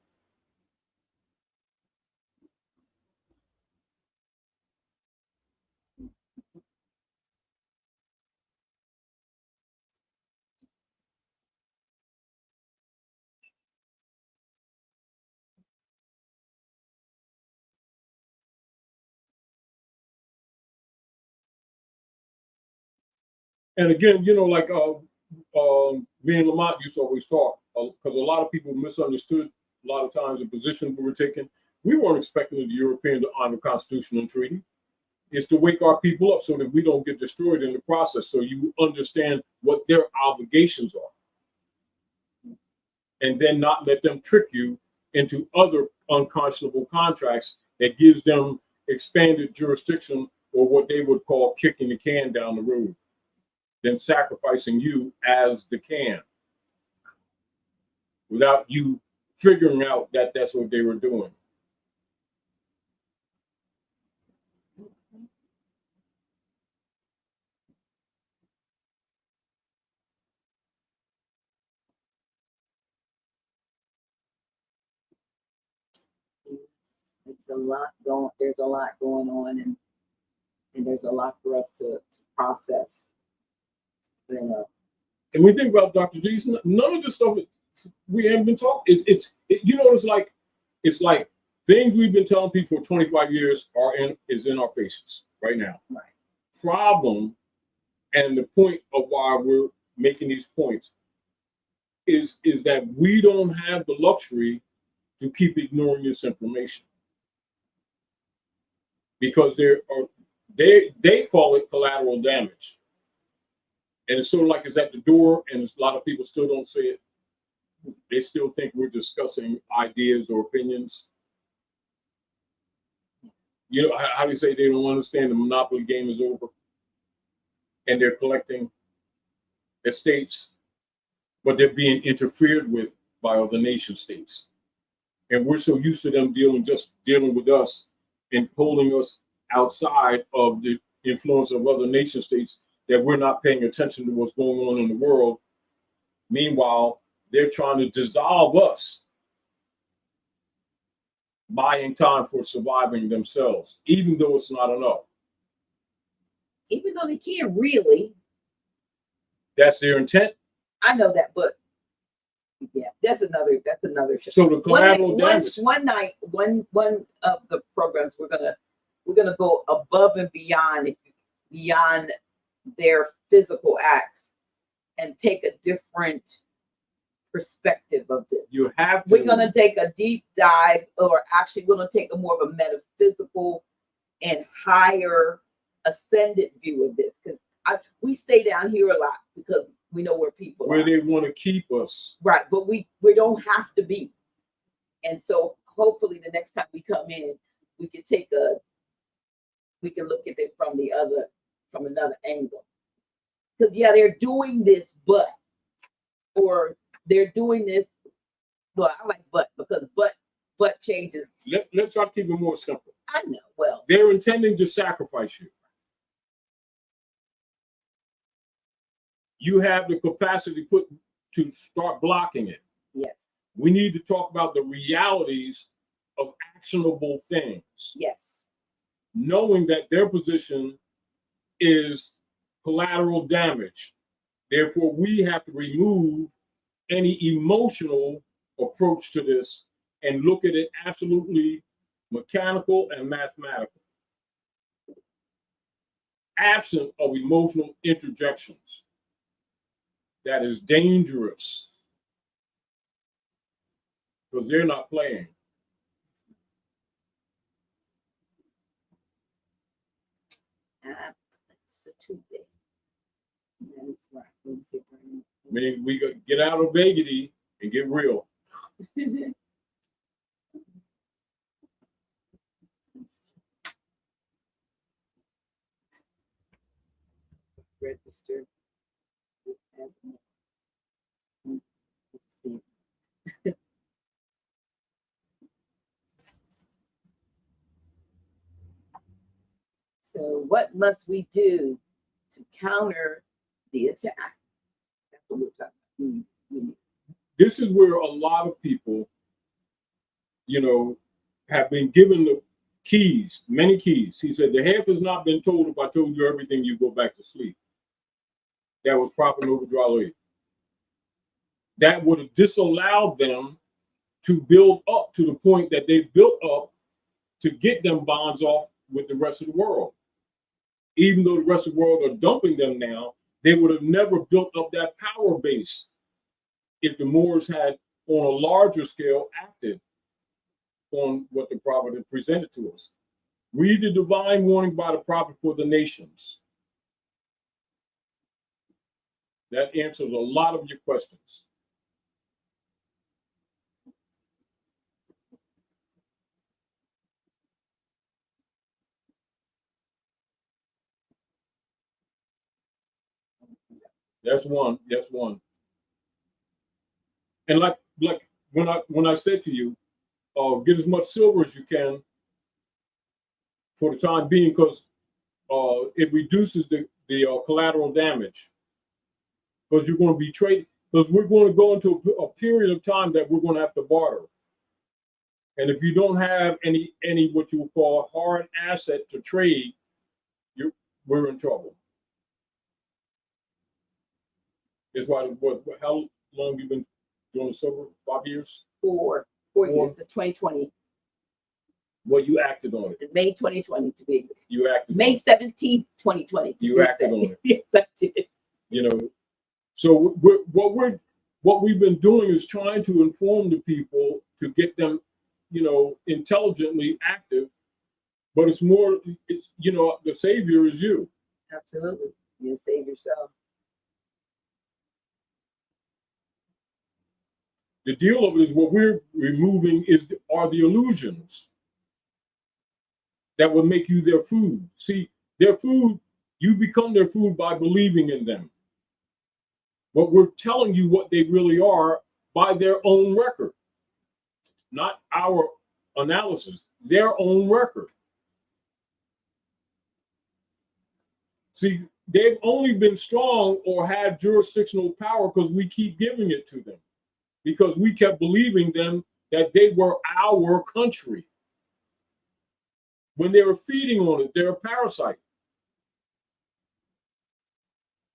And again, you know, like me and Lamont used to always talk, because a lot of people misunderstood a lot of times the position we were taking. We weren't expecting the European to honor Constitution and treaty. It's to wake our people up so that we don't get destroyed in the process, so you understand what their obligations are. And then not let them trick you into other unconscionable contracts that gives them expanded jurisdiction, or what they would call kicking the can down the road, then sacrificing you as the can without you figuring out that that's what they were doing. It's a lot going. There's a lot going on, and there's a lot for us to process. And we think about Dr. G's, none of this stuff we haven't been talking. You know, it's like things we've been telling people for 25 years is in our faces right now. Right. Problem, and the point of why we're making these points is that we don't have the luxury to keep ignoring this information, because they call it collateral damage. And it's sort of like it's at the door, and a lot of people still don't say it. They still think we're discussing ideas or opinions. You know, how do you say they don't understand the monopoly game is over? And they're collecting estates, but they're being interfered with by other nation states. And we're so used to them dealing with us and holding us outside of the influence of other nation states that we're not paying attention to what's going on in the world. Meanwhile, they're trying to dissolve us, buying time for surviving themselves, even though it's not enough. Even though they can't really. That's their intent. I know that, but yeah, that's another show. So the collateral damage. One night, one of the programs we're gonna go above and beyond their physical acts and take a different perspective of this. You have to. We're gonna take a deep dive, or actually we're gonna take a more of a metaphysical and higher ascended view of this, because we stay down here a lot because we know where people where are. they want to keep us. Right, but we don't have to be. And so hopefully the next time we come in, we can look at it from another angle. Because yeah, they're doing this, or they're doing this. Well, I like because but changes. Let's try to keep it more simple. I know. Well, they're intending to sacrifice you. You have the capacity to start blocking it. Yes. We need to talk about the realities of actionable things. Yes. Knowing that their position is collateral damage. Therefore, we have to remove any emotional approach to this and look at it absolutely mechanical and mathematical, absent of emotional interjections. That is dangerous, because they're not playing. It's a Tuesday. That is right. I mean, we got get out of vaguity and get real. Registered. So what must we do to counter the attack? This is where a lot of people, have been given the keys, many keys. He said, the half has not been told. If I told you everything, you go back to sleep. That was proper Nova Drali. That would have disallowed them to build up to the point that they built up to get them bonds off with the rest of the world. Even though the rest of the world are dumping them now, they would have never built up that power base if the Moors had, on a larger scale, acted on what the prophet had presented to us. Read the divine warning by the prophet for the nations. That answers a lot of your questions. That's one. That's one. And like when I said to you, get as much silver as you can for the time being, because it reduces the collateral damage. Because you're going to be trading, because we're going to go into a period of time that we're going to have to barter. And if you don't have any what you would call hard asset to trade, we're in trouble. It's why, how long have you been doing silver? 5 years? Four years. It's 2020. Well, you acted on it. In May 2020 to be exact. You acted. May 17th, 2020. You acted on it. Yes, I did. So what we've been doing is trying to inform the people to get them, intelligently active. But it's the savior is you. Absolutely, you save yourself. The deal of it is what we're removing are the illusions that will make you their food. See, their food, you become their food by believing in them. But we're telling you what they really are by their own record, not our analysis, their own record. See, they've only been strong or had jurisdictional power because we keep giving it to them, because we kept believing them that they were our country. When they were feeding on it, they're a parasite.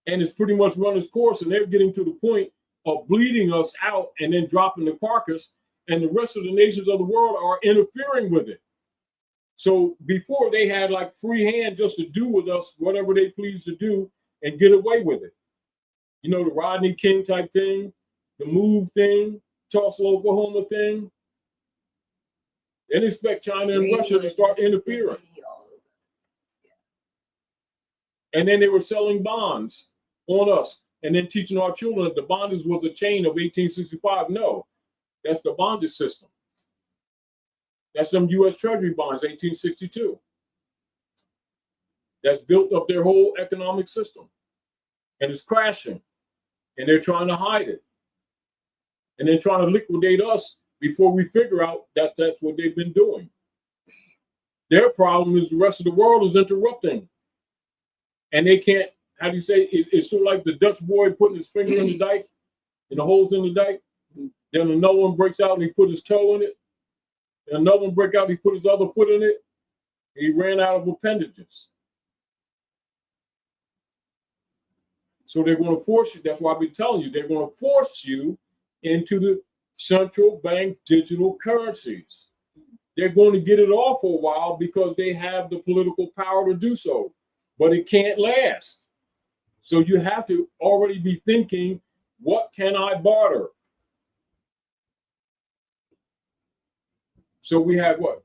And it's pretty much run its course, and they're getting to the point of bleeding us out and then dropping the carcass, and the rest of the nations of the world are interfering with it. So before, they had like free hand just to do with us whatever they please to do and get away with it. The Rodney King type thing, the move thing, Tulsa, Oklahoma thing. They expect China and Russia to start interfering. And then they were selling bonds on us and then teaching our children that the bondage was a chain of 1865. No, that's the bondage system. That's them U.S. Treasury bonds, 1862. That's built up their whole economic system. And it's crashing. And they're trying to hide it. And they're trying to liquidate us before we figure out that that's what they've been doing. Their problem is the rest of the world is interrupting. And they can't, how do you say, it's sort of like the Dutch boy putting his finger in the dike, in the holes in the dike. Then another one breaks out and he put his toe in it. And another one break out, he put his other foot in it. He ran out of appendages. So they're going to force you, that's why I've been telling you, they're going to force you into the central bank digital currencies. They're going to get it off for a while because they have the political power to do so, but it can't last. So you have to already be thinking, what can I barter? So we have what?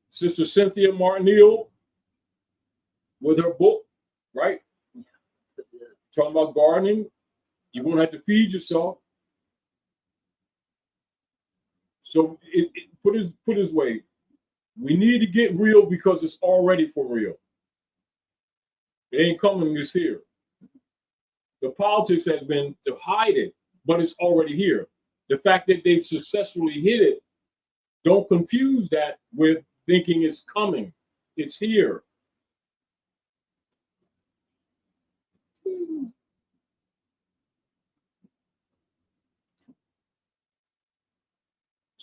Sister Cynthia Martinell with her book, right? Talking about gardening. You're going to have to feed yourself. So put it this way, we need to get real because it's already for real. It ain't coming, it's here. The politics has been to hide it, but it's already here. The fact that they've successfully hid it, don't confuse that with thinking it's coming. It's here.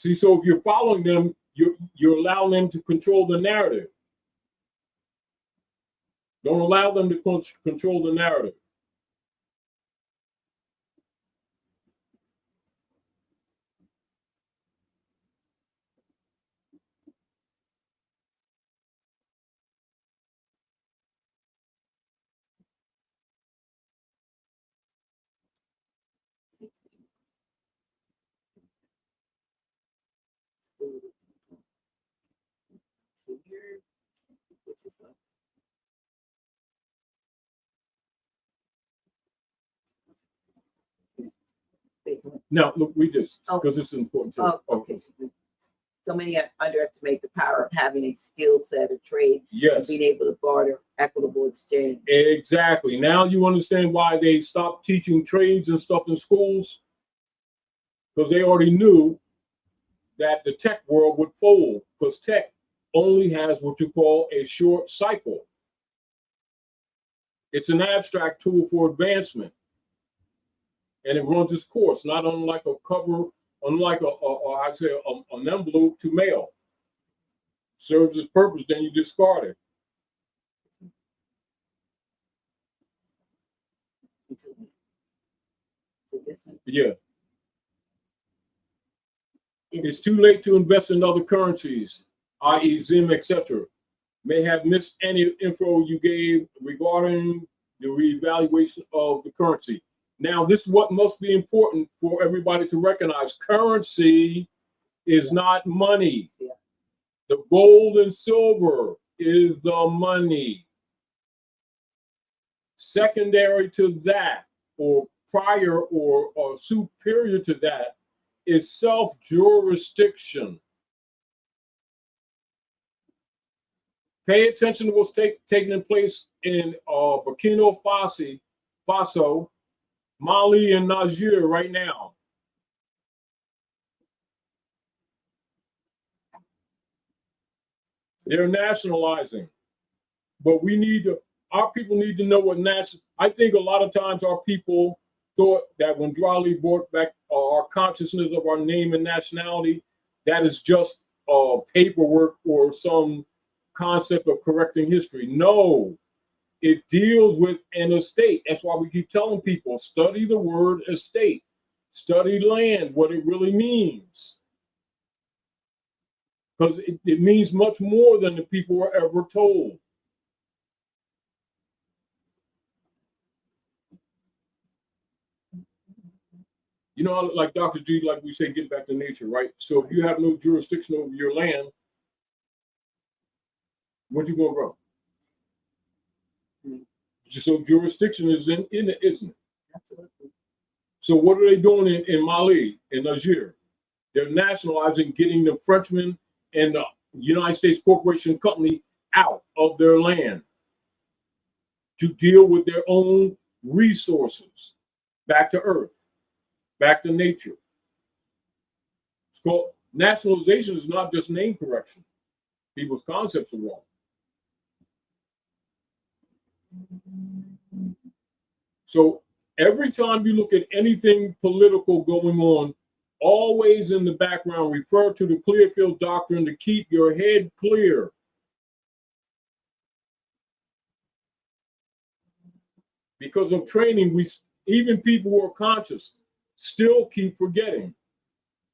See, so if you're following them, you're allowing them to control the narrative. Don't allow them to control the narrative. Now, look, we just, because it's important to. Okay. So many underestimate the power of having a skill set of trade and being able to barter equitable exchange. Exactly. Now you understand why they stopped teaching trades and stuff in schools, because they already knew that the tech world would fold, because tech only has what you call a short cycle. It's an abstract tool for advancement, and it runs its course, not unlike a cover, unlike an envelope to mail. Serves its purpose, then you discard it. Yeah. It's too late to invest in other currencies, i.e. Zim, etc. May have missed any info you gave regarding the reevaluation of the currency. Now, this is what must be important for everybody to recognize. Currency is not money. The gold and silver is the money. Secondary to that, or prior or superior to that, is self-jurisdiction. Pay attention to what's taking place in Burkina Faso, Mali, and Niger right now. They're nationalizing, but our people need to know what I think a lot of times our people thought that when Drali brought back our consciousness of our name and nationality, that is just paperwork or some concept of correcting history. No, it deals with an estate. That's why we keep telling people, study the word estate, study land, what it really means. Because it means much more than the people were ever told. You know, like Dr. G, like we say, get back to nature, right? So if you have no jurisdiction over your land, what you gonna grow? So jurisdiction is in it, isn't it? Absolutely. So what are they doing in Mali, in Niger? They're nationalizing, getting the Frenchmen and the United States Corporation Company out of their land to deal with their own resources, back to earth, back to nature. It's called nationalization. Is not just name correction. People's concepts are wrong. So every time you look at anything political going on, always in the background, refer to the Clearfield Doctrine to keep your head clear. Because of training, even people who are conscious still keep forgetting.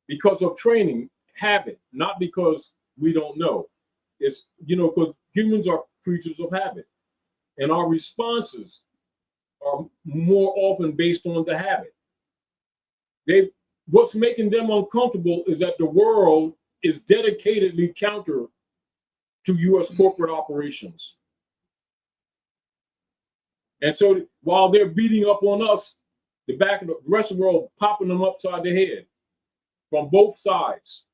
Because of training, habit, not because we don't know. It's, because humans are creatures of habit. And our responses are more often based on the habit. What's making them uncomfortable is that the world is dedicatedly counter to U.S. corporate operations. And so while they're beating up on us, the rest of the world popping them upside the head from both sides.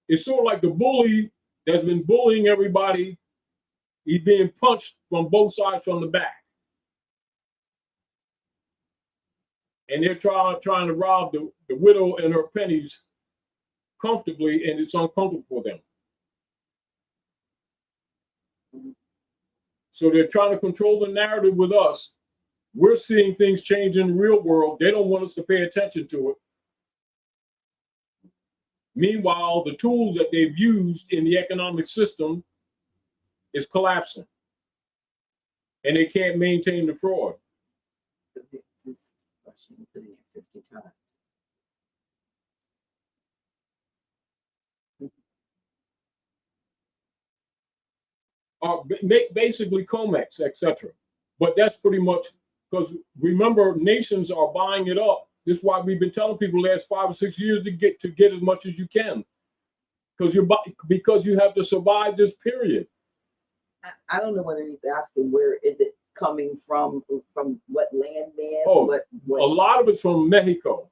It's sort of like the bully that's been bullying everybody. He's being punched from both sides from the back. And they're trying to rob the widow and her pennies comfortably, and it's uncomfortable for them. So they're trying to control the narrative with us. We're seeing things change in the real world. They don't want us to pay attention to it. Meanwhile, the tools that they've used in the economic system is collapsing, and they can't maintain the fraud. This question you put in here 50 times. Basically COMEX, etc. But that's pretty much because remember, nations are buying it up. This is why we've been telling people the last 5 or 6 years to get as much as you can, because you have to survive this period. I don't know whether he's asking where is it coming from what land mass. Oh, what a lot of it's from Mexico.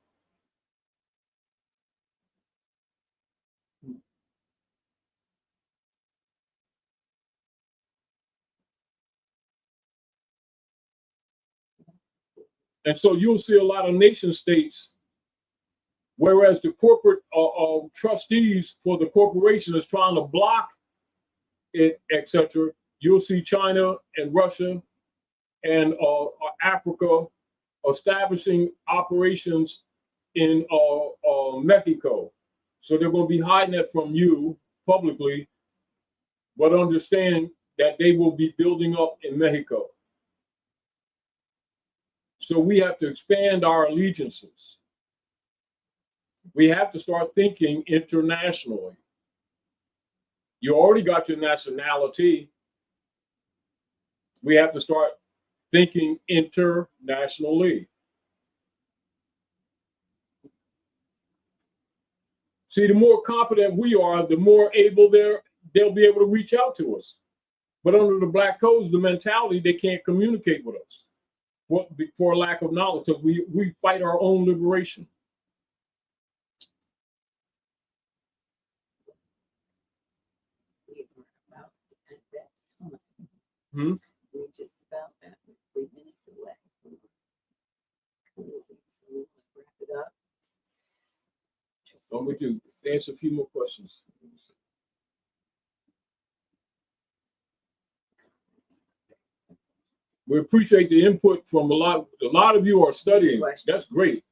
And so you'll see a lot of nation states, whereas the corporate trustees for the corporation is trying to block it, etc. You'll see China and Russia and Africa establishing operations in Mexico. So they're going to be hiding it from you publicly, but understand that they will be building up in Mexico. So we have to expand our allegiances. We have to start thinking internationally. You already got your nationality. We have to start thinking internationally. See, the more competent we are, the more able they'll be able to reach out to us. But under the black codes, the mentality, they can't communicate with us for lack of knowledge. So we fight our own liberation. We're just about 3 minutes away from closing, so we'll wrap it up. So we do answer a few more questions. We appreciate the input from a lot of you are studying. That's great.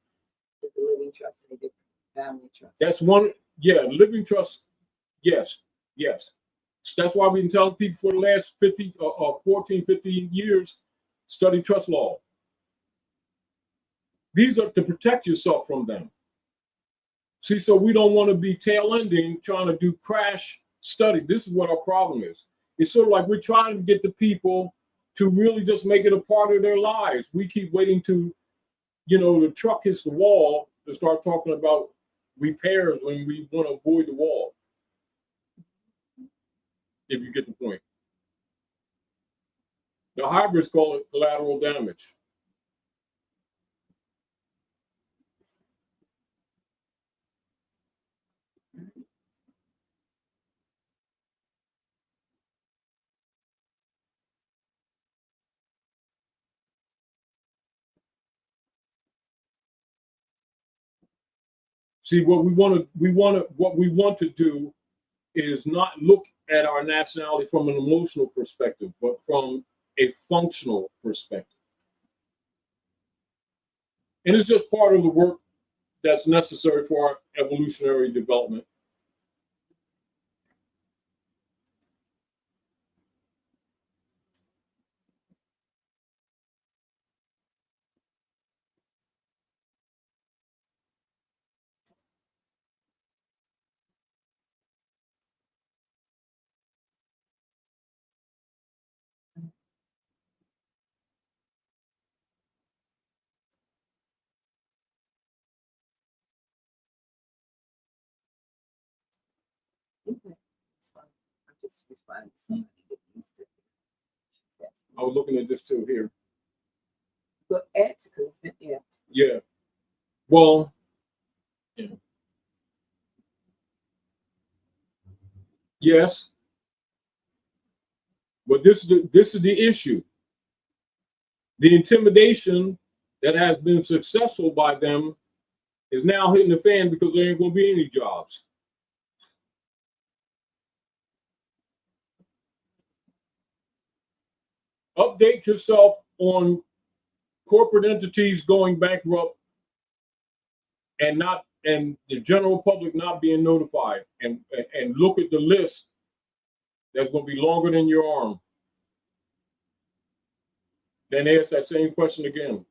Is a living trust and a different family trust? That's one, yeah, living trust, yes. That's why we've been telling people for the last 14, 15 years, study trust law. These are to protect yourself from them. See, so we don't want to be tail ending trying to do crash study. This is what our problem is. It's sort of like we're trying to get the people to really just make it a part of their lives. We keep waiting to, the truck hits the wall to start talking about repairs when we want to avoid the wall. If you get the point. The hybrids call it collateral damage. See, what we want to do is not look at our nationality from an emotional perspective, but from a functional perspective. And it's just part of the work that's necessary for our evolutionary development. I'm just responding to somebody that needs to. I was looking at this too here. But add to, because it's been there. Yeah. Well, yeah. Yes. But this is the issue. The intimidation that has been successful by them is now hitting the fan because there ain't going to be any jobs. Update yourself on corporate entities going bankrupt and and the general public not being notified, and look at the list that's going to be longer than your arm, then ask that same question again.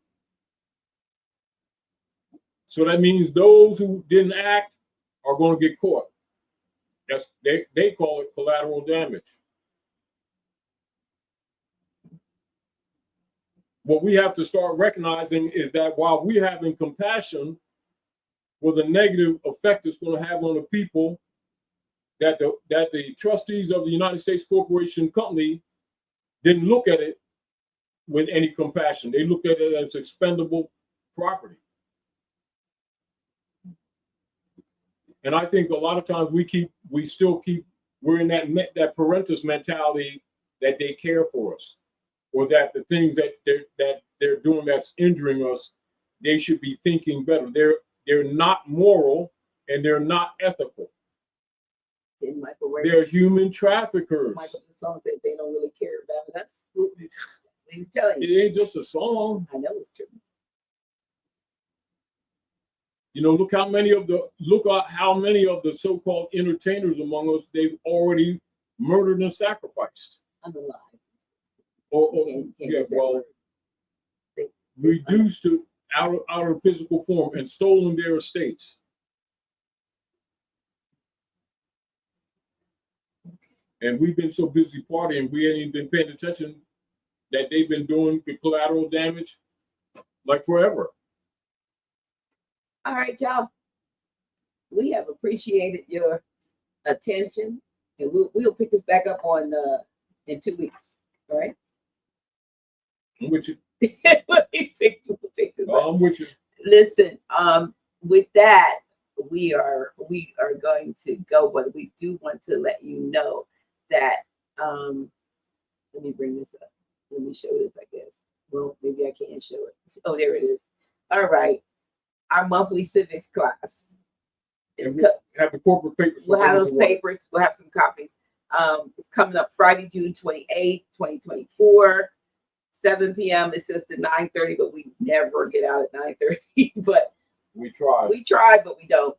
So that means those who didn't act are going to get caught. That's they call it collateral damage. What we have to start recognizing is that while we're having compassion for the negative effect it's going to have on the people, that the trustees of the United States Corporation Company didn't look at it with any compassion. They looked at it as expendable property. And I think a lot of times we're in that parentis mentality that they care for us, or that the things that they're doing that's injuring us, they should be thinking better. They're not moral and they're not ethical. They're human traffickers. Michael the song said they don't really care about it. That's what he was telling you. It ain't just a song. I know it's true. You know, look at how many of the so-called entertainers among us they've already murdered and sacrificed. Underlined. Reduced to out of physical form and stolen their estates. And we've been so busy partying, we ain't even been paying attention that they've been doing the collateral damage like forever. All right, y'all. We have appreciated your attention, and we'll pick this back up on in 2 weeks. All right. I'm with you. We'll pick it up. I'm with you. Listen, with that, we are going to go, but we do want to let you know that let me bring this up. Let me show this, I guess. Well, maybe I can't show it. Oh, there it is. All right. Our monthly civics class. We'll have the corporate papers. We'll have those papers. We'll have some copies. It's coming up Friday, June 28th, 2024, 7 p.m. It says to 9:30, but we never get out at 9:30. But we try. We try, but we don't.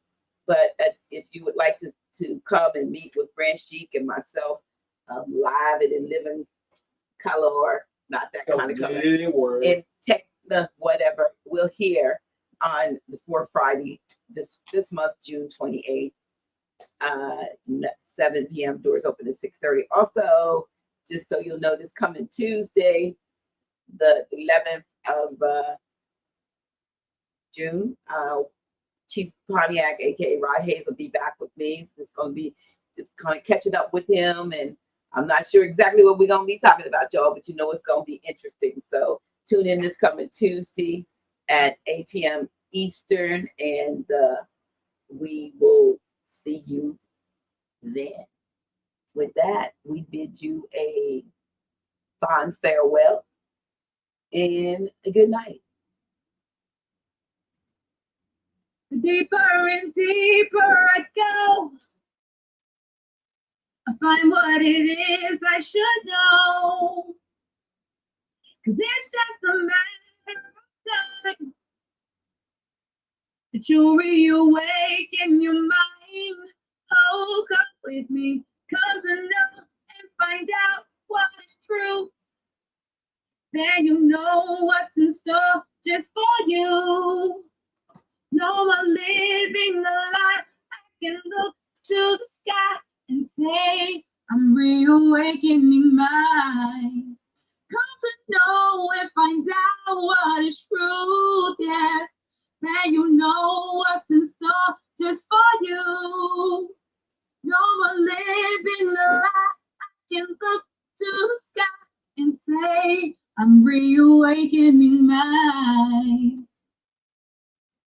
But if you would like to come and meet with Sheik and myself live and in living color, not that kind of color, in techno whatever, we'll hear on the fourth Friday this month, June 28th, 7 p.m. Doors open at 6:30. Also, just so you'll know, this coming Tuesday, the 11th of June, Chief Pontiac, aka Rod Hayes, will be back with me. It's going to be just kind of catching up with him, and I'm not sure exactly what we're going to be talking about, y'all, but you know it's going to be interesting. So tune in this coming Tuesday at 8 p.m. Eastern, and we will see you then. With that, we bid you a fond farewell and a good night. Deeper and deeper I go, I find what it is I should know. 'Cause it's just a matter of time that you'll reawaken your mind. Oh, come with me, come to know and find out what is true. Then you know what's in store just for you. No more living the life. I can look to the sky and say, I'm reawakening mine. Come to know and find out what is truth, yes. Then you know what's in store just for you. No more living the life. I can look to the sky and say, I'm reawakening mine.